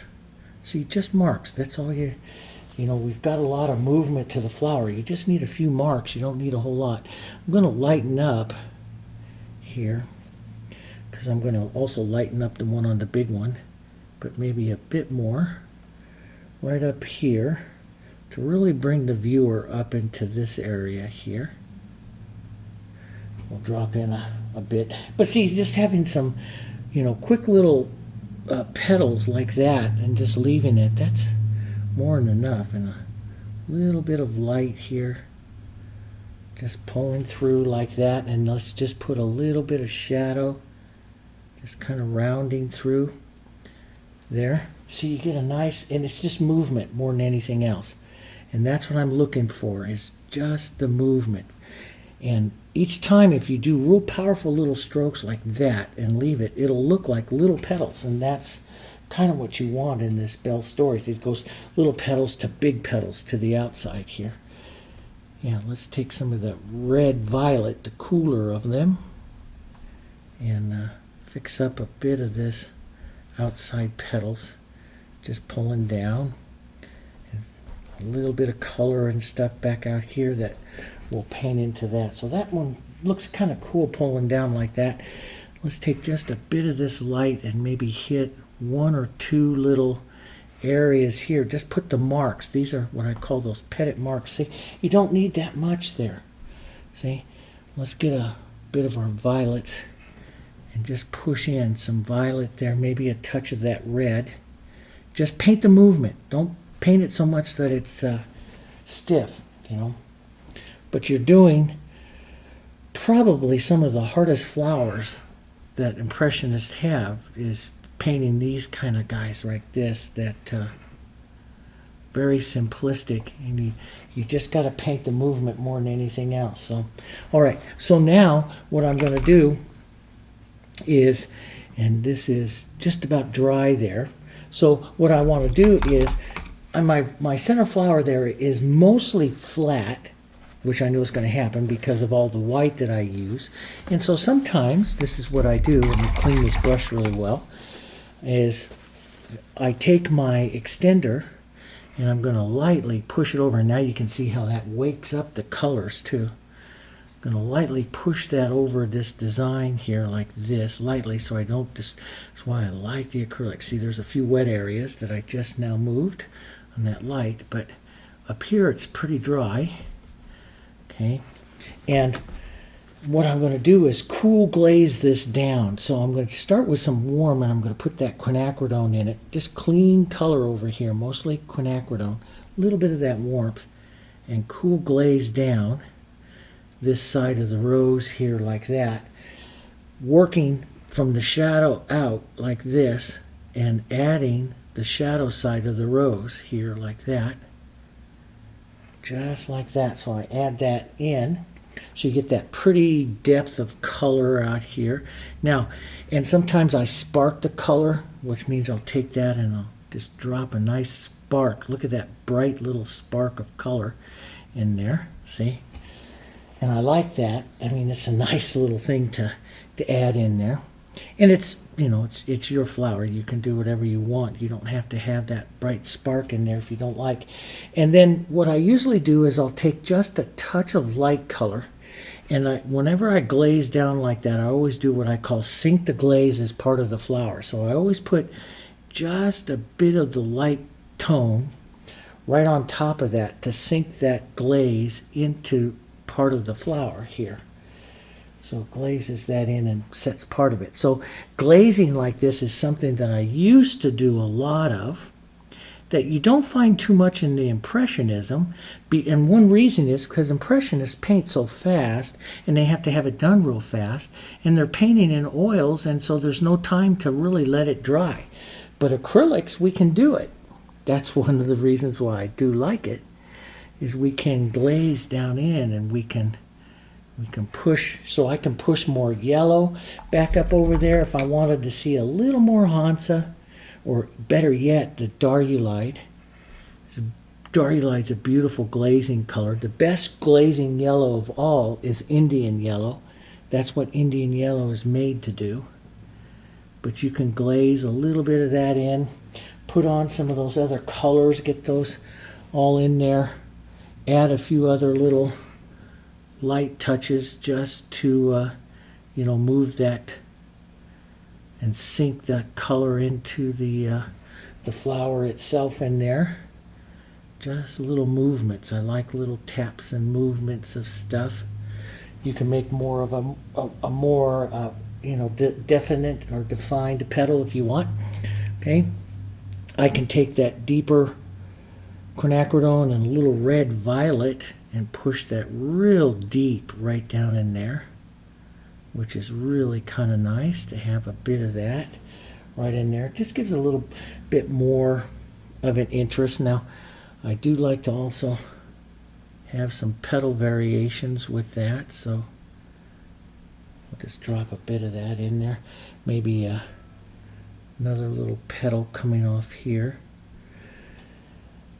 See, just marks, that's all we've got a lot of movement to the flower. You just need a few marks, you don't need a whole lot. I'm going to lighten up here, because I'm going to also lighten up the one on the big one, but maybe a bit more right up here to really bring the viewer up into this area here. We'll drop in a bit. But see, just having some, quick little petals like that and just leaving it, that's more than enough. And a little bit of light here. Just pulling through like that. And let's just put a little bit of shadow. Just kind of rounding through there. See, you get a nice, and it's just movement more than anything else. And that's what I'm looking for, is just the movement. And each time, if you do real powerful little strokes like that and leave it, it'll look like little petals. And that's kind of what you want in this Bell Stories. It goes little petals to big petals to the outside here. Yeah, let's take some of the red violet, the cooler of them, and fix up a bit of this outside petals. Just pulling down. A little bit of color and stuff back out here that we'll paint into that. So that one looks kind of cool pulling down like that. Let's take just a bit of this light and maybe hit one or two little areas here. Just put the marks. These are what I call those petit marks. See, you don't need that much there. See, let's get a bit of our violets and just push in some violet there, maybe a touch of that red. Just paint the movement. Don't paint it so much that it's stiff, But you're doing probably some of the hardest flowers that Impressionists have, is painting these kind of guys like this, that very simplistic, and you just got to paint the movement more than anything else. So, all right, so now what I'm going to do is, and this is just about dry there, so what I want to do is, my center flower there is mostly flat, which I know is going to happen because of all the white that I use. And so sometimes, this is what I do, and I clean this brush really well, is I take my extender and I'm going to lightly push it over. And now you can see how that wakes up the colors too. I'm going to lightly push that over this design here like this, lightly, so I don't just, that's why I like the acrylic. See, there's a few wet areas that I just now moved on that light, but up here it's pretty dry. Okay, and what I'm going to do is cool glaze this down. So I'm going to start with some warm, and I'm going to put that quinacridone in it. Just clean color over here, mostly quinacridone, a little bit of that warmth, and cool glaze down this side of the rose here like that, working from the shadow out like this and adding the shadow side of the rose here like that, just like that. So I add that in, so you get that pretty depth of color out here. Now, and sometimes I spark the color, which means I'll take that and I'll just drop a nice spark. Look at that bright little spark of color in there, see? And I like that. I mean, it's a nice little thing to add in there. And it's, it's your flower. You can do whatever you want. You don't have to have that bright spark in there if you don't like. And then what I usually do is I'll take just a touch of light color. And whenever I glaze down like that, I always do what I call sink the glaze as part of the flower. So I always put just a bit of the light tone right on top of that to sink that glaze into part of the flower here. So glazes that in and sets part of it. So glazing like this is something that I used to do a lot of, that you don't find too much in the Impressionism. And one reason is because Impressionists paint so fast, and they have to have it done real fast, and they're painting in oils, and so there's no time to really let it dry. But acrylics, we can do it. That's one of the reasons why I do like it, is we can glaze down in, and we can push, so I can push more yellow back up over there if I wanted to see a little more Hansa, or better yet, the Darulite. Darulite's a beautiful glazing color. The best glazing yellow of all is Indian yellow. That's what Indian yellow is made to do. But you can glaze a little bit of that in, put on some of those other colors, get those all in there, add a few other little light touches just to move that and sink that color into the flower itself in there. Just little movements. I like little taps and movements of stuff. You can make more of a more definite or defined petal if you want. Okay, I can take that deeper quinacridone and a little red violet and push that real deep right down in there, which is really kind of nice to have a bit of that right in there. It just gives a little bit more of an interest. Now, I do like to also have some petal variations with that, so we'll just drop a bit of that in there. Maybe another little petal coming off here.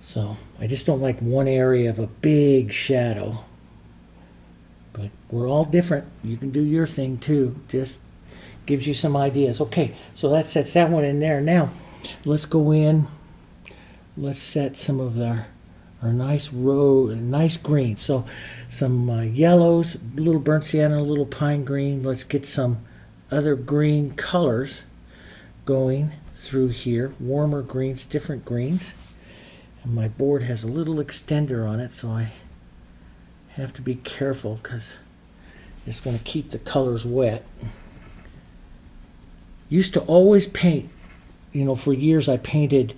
So I just don't like one area of a big shadow. But we're all different. You can do your thing too. Just gives you some ideas. Okay, so that sets that one in there. Now, let's go in. Let's set some of our nice green. So some yellows, a little burnt sienna, a little pine green. Let's get some other green colors going through here. Warmer greens, different greens. And my board has a little extender on it, so I have to be careful because it's going to keep the colors wet. Used to always paint, for years I painted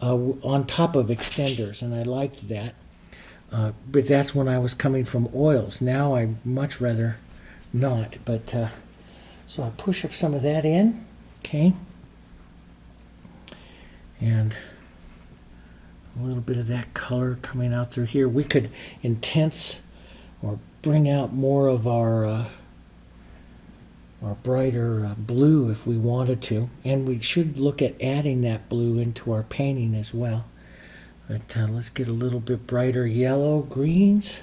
on top of extenders, and I liked that. But that's when I was coming from oils. Now I'd much rather not. But so I push up some of that in, okay, and a little bit of that color coming out through here. We could intense or bring out more of our brighter blue if we wanted to, and we should look at adding that blue into our painting as well. But let's get a little bit brighter yellow greens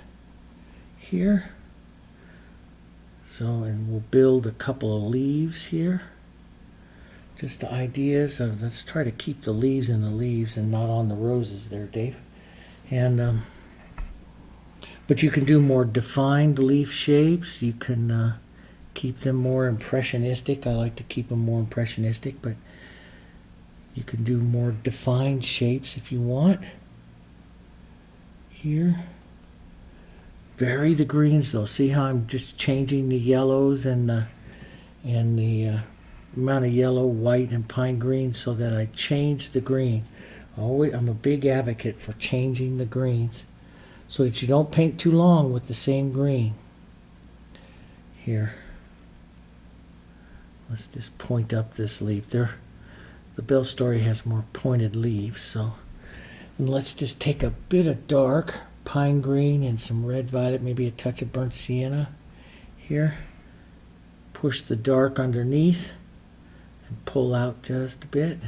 here. So, and we'll build a couple of leaves here. Just the ideas of, let's try to keep the leaves in the leaves and not on the roses there, Dave. And but you can do more defined leaf shapes. You can keep them more impressionistic. I like to keep them more impressionistic, but you can do more defined shapes if you want. Here. Vary the greens though. See how I'm just changing the yellows and the amount of yellow, white, and pine green so that I change the green. I'm a big advocate for changing the greens so that you don't paint too long with the same green. Here. Let's just point up this leaf. The Bell Story has more pointed leaves, so and let's just take a bit of dark pine green and some red violet, maybe a touch of burnt sienna here. Push the dark underneath and pull out just a bit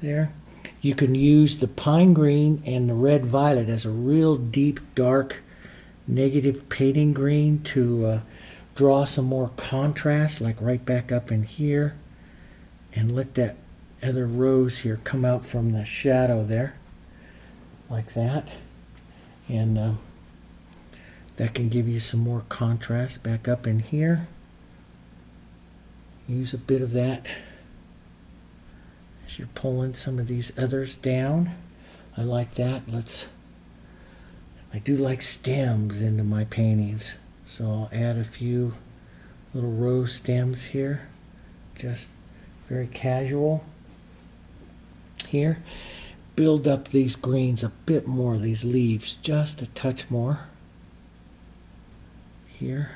there. You can use the pine green and the red violet as a real deep, dark, negative painting green to draw some more contrast, like right back up in here, and let that other rose here come out from the shadow there, like that. And that can give you some more contrast back up in here. Use a bit of that as you're pulling some of these others down. I like that. I do like stems into my paintings, so I'll add a few little rose stems here, just very casual here. Build up these greens a bit more, these leaves, just a touch more here.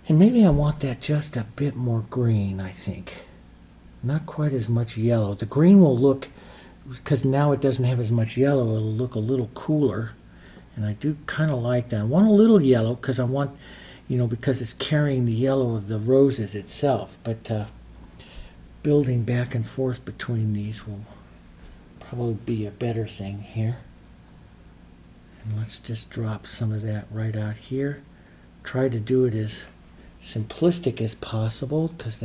And maybe I want that just a bit more green, I think. Not quite as much yellow. The green will look, because now it doesn't have as much yellow, it'll look a little cooler. And I do kind of like that. I want a little yellow because I want, because it's carrying the yellow of the roses itself. But building back and forth between these will probably be a better thing here. And let's just drop some of that right out here. Try to do it as simplistic as possible, because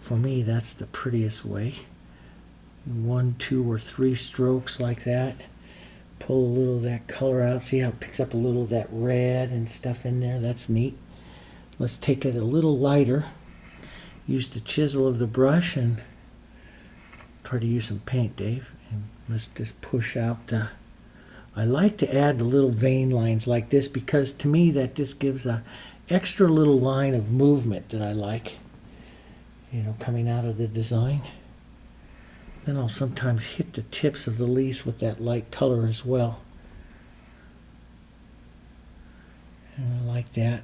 for me that's the prettiest way. 1, 2, or 3 strokes like that. Pull a little of that color out. See how it picks up a little of that red and stuff in there? That's neat. Let's take it a little lighter. Use the chisel of the brush and try to use some paint, Dave. And let's just push out I like to add the little vein lines like this because to me that just gives a extra little line of movement that I like, you know, coming out of the design. Then I'll sometimes hit the tips of the leaves with that light color as well. And I like that.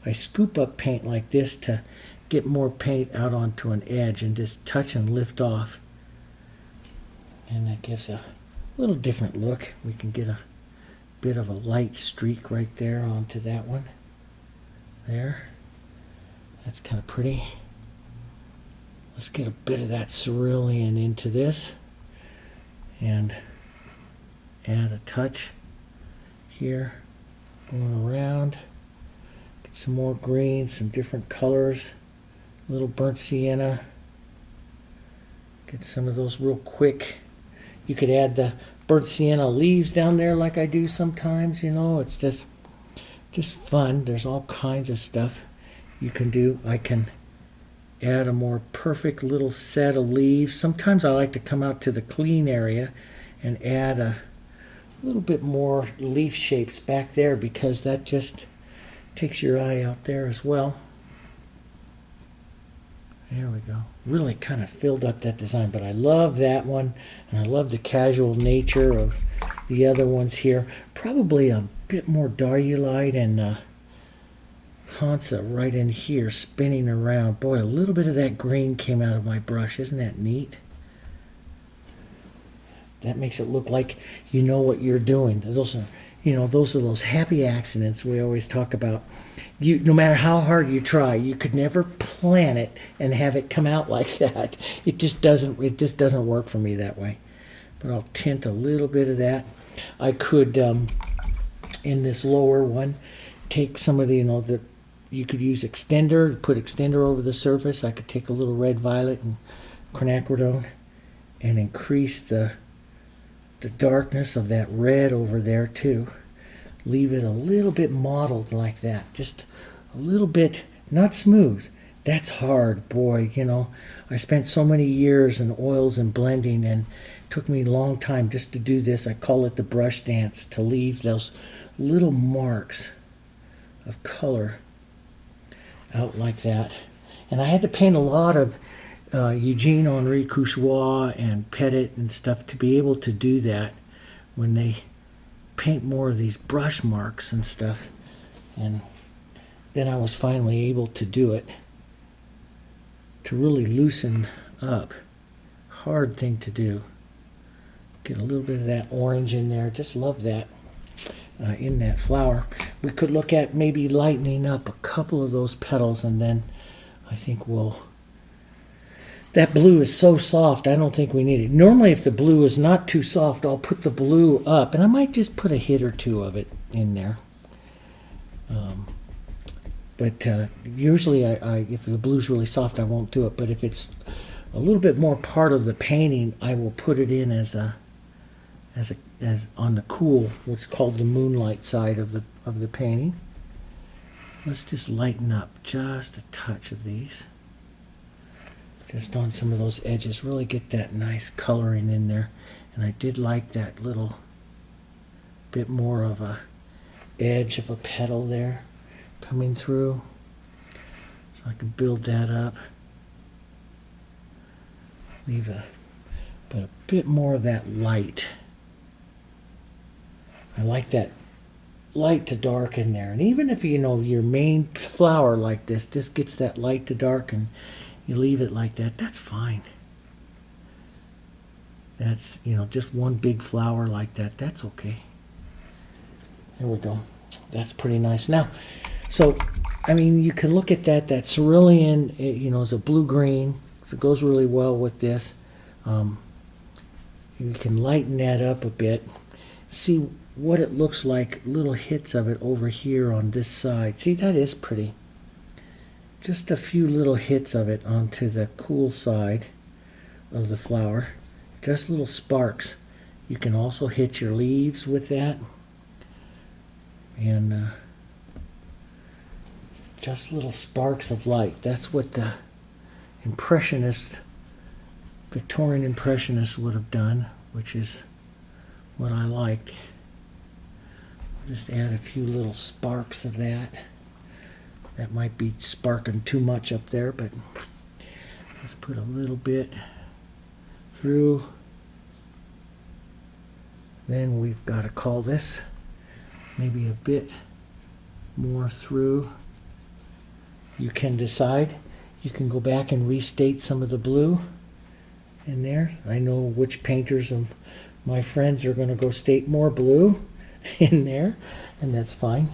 I scoop up paint like this to get more paint out onto an edge and just touch and lift off. And that gives a little different look. We can get a bit of a light streak right there onto that one. There. That's kind of pretty. Let's get a bit of that cerulean into this and add a touch here, going around. Get some more green, some different colors, a little burnt sienna. Get some of those real quick. You could add the burnt sienna leaves down there like I do sometimes, you know. It's just fun. There's all kinds of stuff you can do. I can add a more perfect little set of leaves. Sometimes I like to come out to the clean area and add a little bit more leaf shapes back there because that just takes your eye out there as well. There we go. Really kind of filled up that design, but I love that one, and I love the casual nature of the other ones here. Probably a bit more diarylite and Hansa right in here spinning around. Boy, a little bit of that green came out of my brush. Isn't that neat? That makes it look like you know what you're doing. Those are, you know, those happy accidents we always talk about. No matter how hard you try, you could never plan it and have it come out like that. It just doesn't work for me that way. But I'll tint a little bit of that. I could in this lower one take some of the, you know, you could use extender, put extender over the surface. I could take a little red violet and quinacridone and increase the darkness of that red over there too. Leave it a little bit mottled like that. Just a little bit, not smooth. That's hard, boy, you know. I spent so many years in oils and blending, and it took me a long time just to do this. I call it the brush dance, to leave those little marks of color out like that. And I had to paint a lot of Eugene Henri Couchois and Petit and stuff to be able to do that when they paint more of these brush marks and stuff. And then I was finally able to do it, to really loosen up. Hard thing to do. Get a little bit of that orange in there. Just love that in that flower. We could look at maybe lightening up a couple of those petals, and then I think that blue is so soft, I don't think we need it. Normally, if the blue is not too soft, I'll put the blue up, and I might just put a hit or two of it in there. But usually, if the blue's really soft, I won't do it. But if it's a little bit more part of the painting, I will put it in as on the cool, what's called the moonlight side of the painting. Let's just lighten up just a touch of these. Just on some of those edges, really get that nice coloring in there. And I did like that little bit more of a edge of a petal there coming through. So I can build that up. But a bit more of that light. I like that light to dark in there. And even if, you know, your main flower like this just gets that light to dark and you leave it like that, that's fine. That's, you know, just one big flower like that, that's okay. There we go. That's pretty nice. Now, so, I mean, you can look at that cerulean, you know, is a blue-green. If it goes really well with this, you can lighten that up a bit. See what it looks like, little hits of it over here on this side. See, that is pretty. Just a few little hits of it onto the cool side of the flower. Just little sparks. You can also hit your leaves with that. And just little sparks of light. That's what the Victorian Impressionists would have done, which is what I like. Just add a few little sparks of that. That might be sparking too much up there, but let's put a little bit through. Then we've got to call this maybe a bit more through. You can decide. You can go back and restate some of the blue in there. I know which painters of my friends are going to go state more blue in there, and that's fine.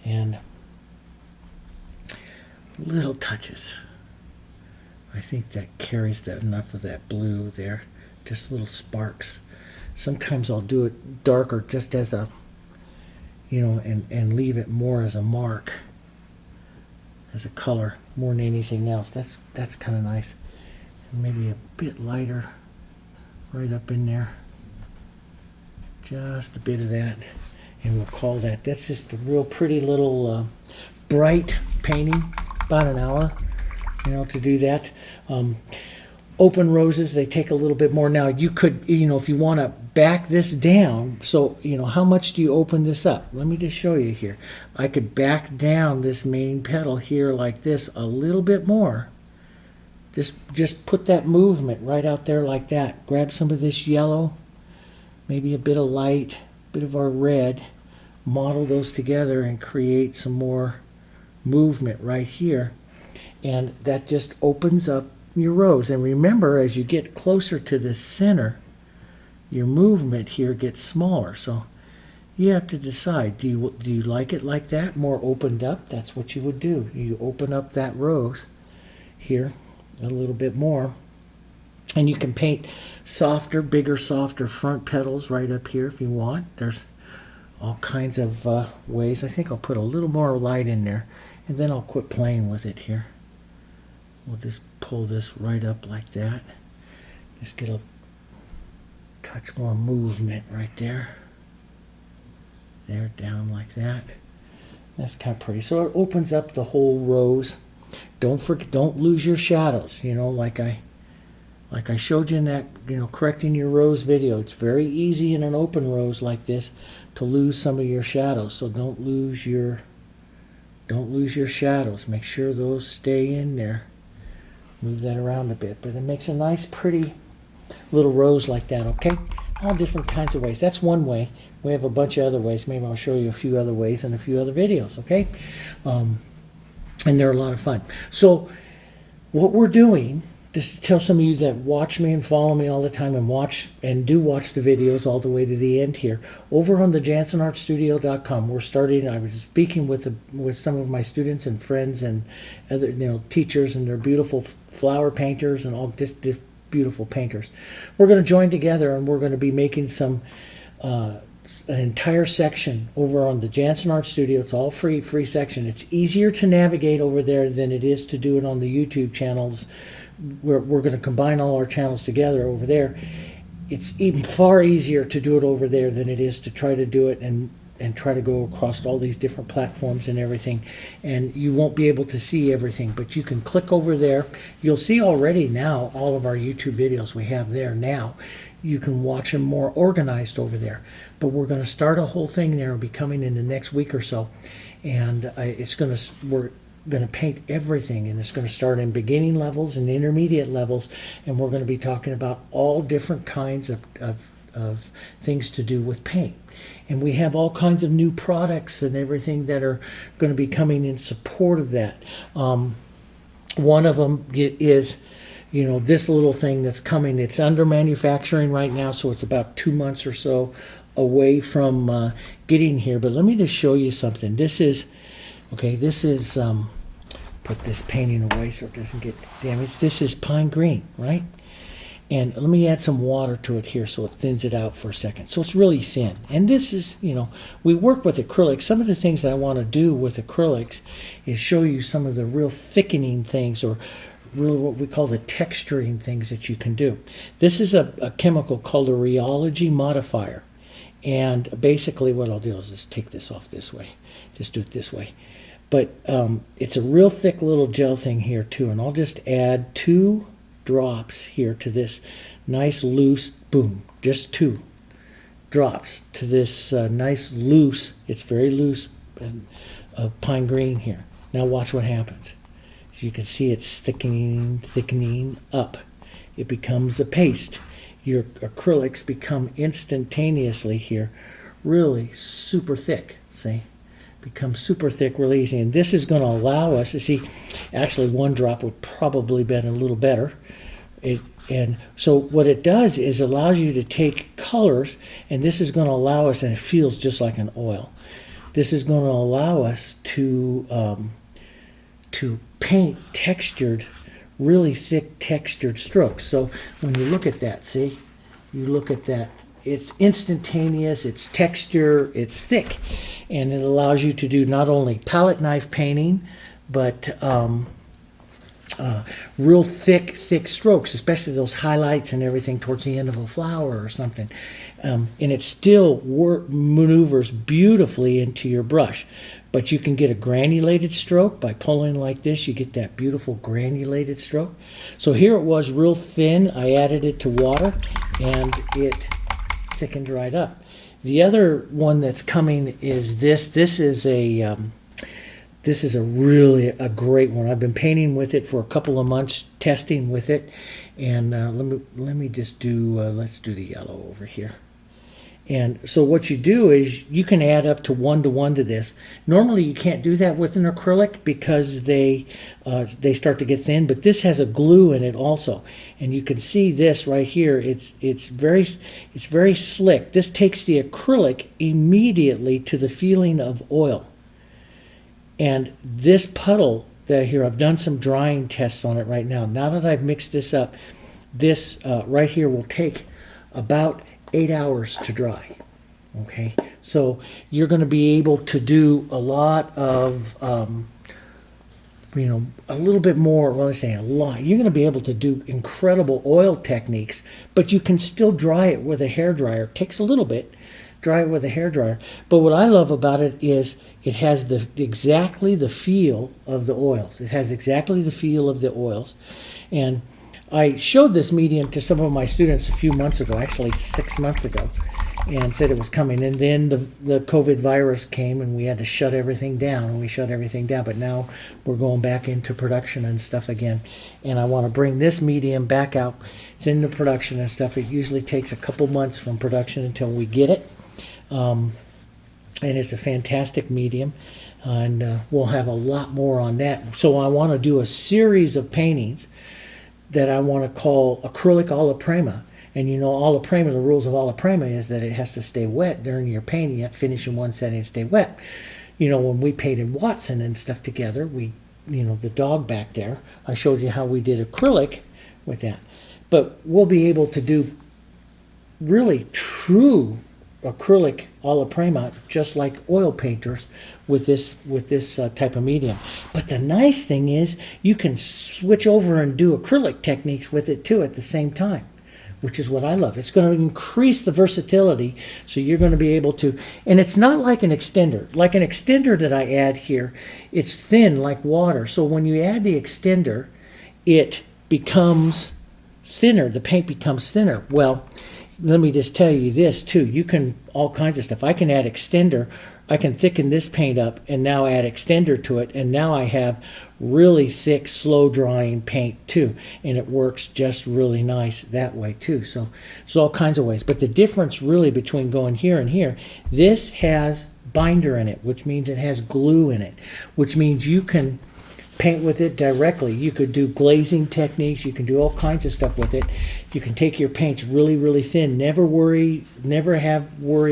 And little touches. I think that carries that enough of that blue there. Just little sparks. Sometimes I'll do it darker just as a, and leave it more as a mark, as a color, more than anything else. That's kind of nice. And maybe a bit lighter right up in there. Just a bit of that. And we'll call that. That's just a real pretty little bright painting. About an hour, to do that. Open roses, they take a little bit more. Now you could, if you want to back this down, so, how much do you open this up? Let me just show you here. I could back down this main petal here like this a little bit more. Just put that movement right out there like that. Grab some of this yellow, maybe a bit of light, a bit of our red, model those together and create some more movement right here, and that just opens up your rose. And remember, as you get closer to the center, your movement here gets smaller. So you have to decide, do you like it like that, more opened up? That's what you would do. You open up that rose here a little bit more, and you can paint softer, bigger, softer front petals right up here if you want. There's all kinds of ways. I think I'll put a little more light in there, and then I'll quit playing with it here. We'll just pull this right up like that. Just get a touch more movement right there. There, down like that. That's kind of pretty. So it opens up the whole rose. Don't lose your shadows. Like I showed you in that, correcting your rose video. It's very easy in an open rose like this to lose some of your shadows. So don't lose your shadows. Make sure those stay in there. Move that around a bit, but it makes a nice, pretty little rose like that. Okay, all different kinds of ways. That's one way. We have a bunch of other ways. Maybe I'll show you a few other ways in a few other videos. Okay, and they're a lot of fun. So what we're doing, just to tell some of you that watch me and follow me all the time and do watch the videos all the way to the end here, over on the JansonArtStudio.com, we're starting. I was speaking with some of my students and friends and other teachers, and they're beautiful flower painters and all just beautiful painters. We're going to join together, and we're going to be making some an entire section over on the Janson Art Studio. It's all free section. It's easier to navigate over there than it is to do it on the YouTube channels. We're going to combine all our channels together over there. It's even far easier to do it over there than it is to try to do it and try to go across all these different platforms and everything. And you won't be able to see everything, but you can click over there. You'll see already now all of our YouTube videos we have there now. You can watch them more organized over there. But we're going to start a whole thing there. It'll be coming in the next week or so. And we're going to paint everything, and it's going to start in beginning levels and intermediate levels, and we're going to be talking about all different kinds of things to do with paint. And we have all kinds of new products and everything that are going to be coming in support of that. One of them is this little thing that's coming. It's under manufacturing right now, so it's about 2 months or so away from getting here. But let me just show you something. This is put this painting away so it doesn't get damaged. This is pine green, right? And let me add some water to it here so it thins it out for a second. So it's really thin. And this is, we work with acrylics. Some of the things that I want to do with acrylics is show you some of the real thickening things, or really what we call the texturing things that you can do. This is a chemical called a rheology modifier. And basically what I'll do is just take this off this way. Just do it this way. But it's a real thick little gel thing here too. And I'll just add 2 drops here to this nice loose, boom, just 2 drops to this nice loose, it's very loose, of pine green here. Now watch what happens. As you can see, it's thickening up. It becomes a paste. Your acrylics become instantaneously here really super thick. See? Become super thick really easy. And this is going to allow us to see, actually one drop would probably been a little better. And so what it does is allows you to take colors, and this is going to allow us, and it feels just like an oil. This is going to allow us to paint textured, really thick textured strokes. So when you look at that, see, you look at that, it's instantaneous, it's texture, it's thick, and it allows you to do not only palette knife painting, but real thick strokes, especially those highlights and everything towards the end of a flower or something. And it still maneuvers beautifully into your brush. But you can get a granulated stroke by pulling like this. You get that beautiful granulated stroke. So here it was real thin. I added it to water, and it thickened right up. The other one that's coming is this. This is a really a great one. I've been painting with it for a couple of months, testing with it, and let me just do let's do the yellow over here. And so what you do is you can add up to 1 to this. Normally you can't do that with an acrylic because they start to get thin, but this has a glue in it also. And you can see this right here. It's very slick. This takes the acrylic immediately to the feeling of oil. And this puddle that here, I've done some drying tests on it right now. Now that I've mixed this up, this right here will take about 8 hours to dry. Okay, so you're going to be able to do a lot of, you know, a little bit more. Well, I'm saying a lot. You're going to be able to do incredible oil techniques, but you can still dry it with a hairdryer. It takes a little bit. Dry it with a hairdryer. But what I love about it is it has exactly the feel of the oils. It has exactly the feel of the oils. And I showed this medium to some of my students a few months ago, actually 6 months ago, and said it was coming. And then the COVID virus came, and we had to shut everything down, and we shut everything down. But now we're going back into production and stuff again. And I want to bring this medium back out. It's into production and stuff. It usually takes a couple months from production until we get it. And it's a fantastic medium, and we'll have a lot more on that. So I want to do a series of paintings that I want to call acrylic alla prima. And you know, alla prima, the rules of alla prima is that it has to stay wet during your painting. You have to finish in one setting and stay wet. You know, when we painted Watson and stuff together, you know, the dog back there, I showed you how we did acrylic with that. But we'll be able to do really true acrylic alla prima, just like oil painters with this type of medium. But the nice thing is you can switch over and do acrylic techniques with it too at the same time, which is what I love. It's going to increase the versatility, so you're going to be able to, and it's not like an extender. Like an extender that I add here, it's thin like water. So when you add the extender, it becomes thinner. The paint becomes thinner. Well, let me just tell you this too. You can, all kinds of stuff. I can add extender. I can thicken this paint up and now add extender to it. And now I have really thick, slow drying paint too. And it works just really nice that way too. So there's all kinds of ways. But the difference really between going here and here, this has binder in it, which means it has glue in it, which means you can paint with it directly. You could do glazing techniques. You can do all kinds of stuff with it. You can take your paints really, really thin. Never worry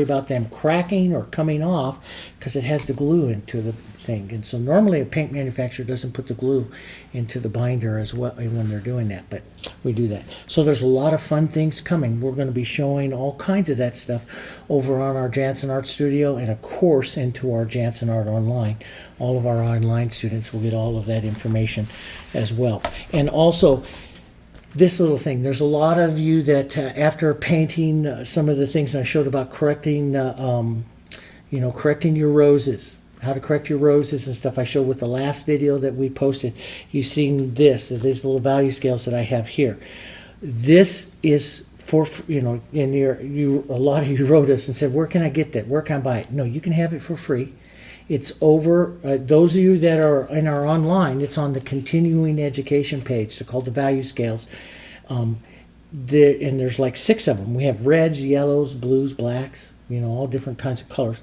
about them cracking or coming off, because it has the glue into the thing. And so normally a paint manufacturer doesn't put the glue into the binder as well when they're doing that, but we do that. So there's a lot of fun things coming. We're going to be showing all kinds of that stuff over on our Jansen Art Studio, and of course into our Jansen Art Online. All of our online students will get all of that information as well. And also this little thing, there's a lot of you that after painting some of the things I showed about correcting you know, correcting your roses, how to correct your roses and stuff I showed with the last video that we posted. You've seen these little value scales that I have here. This is for, you know, and a lot of you wrote us and said, where can I get that? Where can I buy it? No, you can have it for free. It's over, those of you that are in our online, it's on the continuing education page. They're called the value scales. And there's like 6 of them. We have reds, yellows, blues, blacks, you know, all different kinds of colors.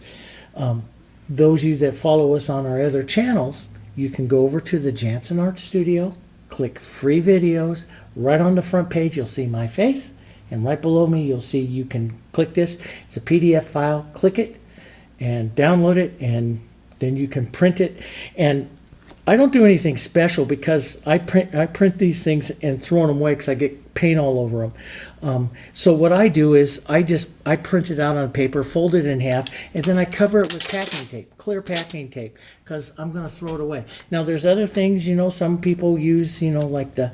Those of you that follow us on our other channels, you can go over to the Jansen Art Studio, click free videos. Right on the front page, you'll see my face. And right below me, you'll see you can click this. It's a PDF file. Click it and download it, and then you can print it. And I don't do anything special because I print these things and throw them away because I get paint all over them. So what I do is I print it out on paper, fold it in half, and then I cover it with packing tape, clear packing tape, because I'm going to throw it away. Now there's other things, you know, some people use, you know, like the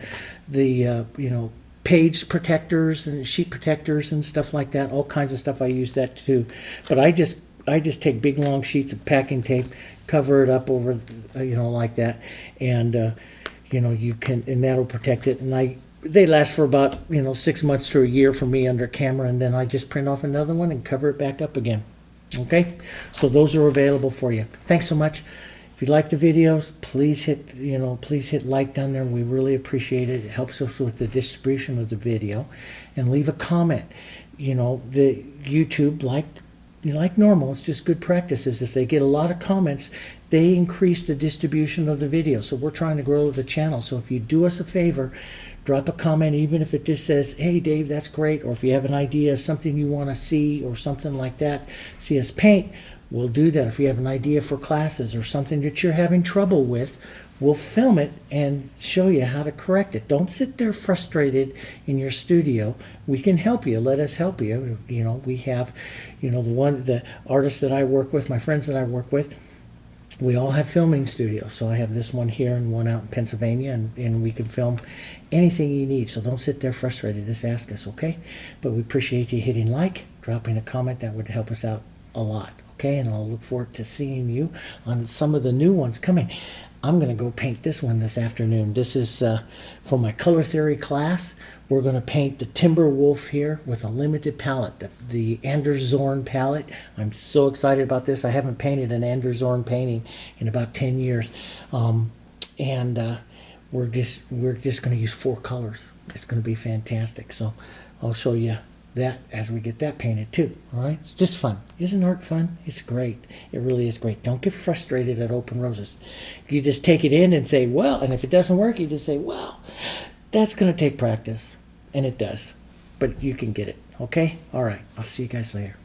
you know, page protectors and sheet protectors and stuff like that. All kinds of stuff, I use that too. But I just take big long sheets of packing tape, cover it up over, you know, like that, and you know, you can, and that'll protect it. And they last for about, you know, 6 months to a year for me under camera, and then I just print off another one and cover it back up again. Okay, so those are available for you. Thanks so much. If you like the videos, please hit like down there. We really appreciate it. It helps us with the distribution of the video, and leave a comment. You know, the YouTube, like normal, it's just good practices. If they get a lot of comments, they increase the distribution of the video. So we're trying to grow the channel. So if you do us a favor, drop a comment, even if it just says, hey Dave, that's great, or if you have an idea, something you want to see or something like that, see us paint, we'll do that. If you have an idea for classes or something that you're having trouble with, we'll film it and show you how to correct it. Don't sit there frustrated in your studio. We can help you. Let us help you. You know, we have, you know, the artists that I work with, my friends that I work with, we all have filming studios. So I have this one here and one out in Pennsylvania, and we can film anything you need. So don't sit there frustrated. Just ask us, okay? But we appreciate you hitting like, dropping a comment. That would help us out a lot, okay? And I'll look forward to seeing you on some of the new ones coming. I'm going to go paint this one this afternoon. This is for my color theory class. We're going to paint the Timber Wolf here with a limited palette, the Anders Zorn palette. I'm so excited about this. I haven't painted an Anders Zorn painting in about 10 years. We're just going to use 4 colors. It's going to be fantastic. So I'll show you that as we get that painted too. All right, it's just fun. Isn't art fun? It's great. It really is great. Don't get frustrated at open roses. You just take it in and say, well, and if it doesn't work, you just say, well, that's going to take practice, and it does, but you can get it. Okay, all right, I'll see you guys later.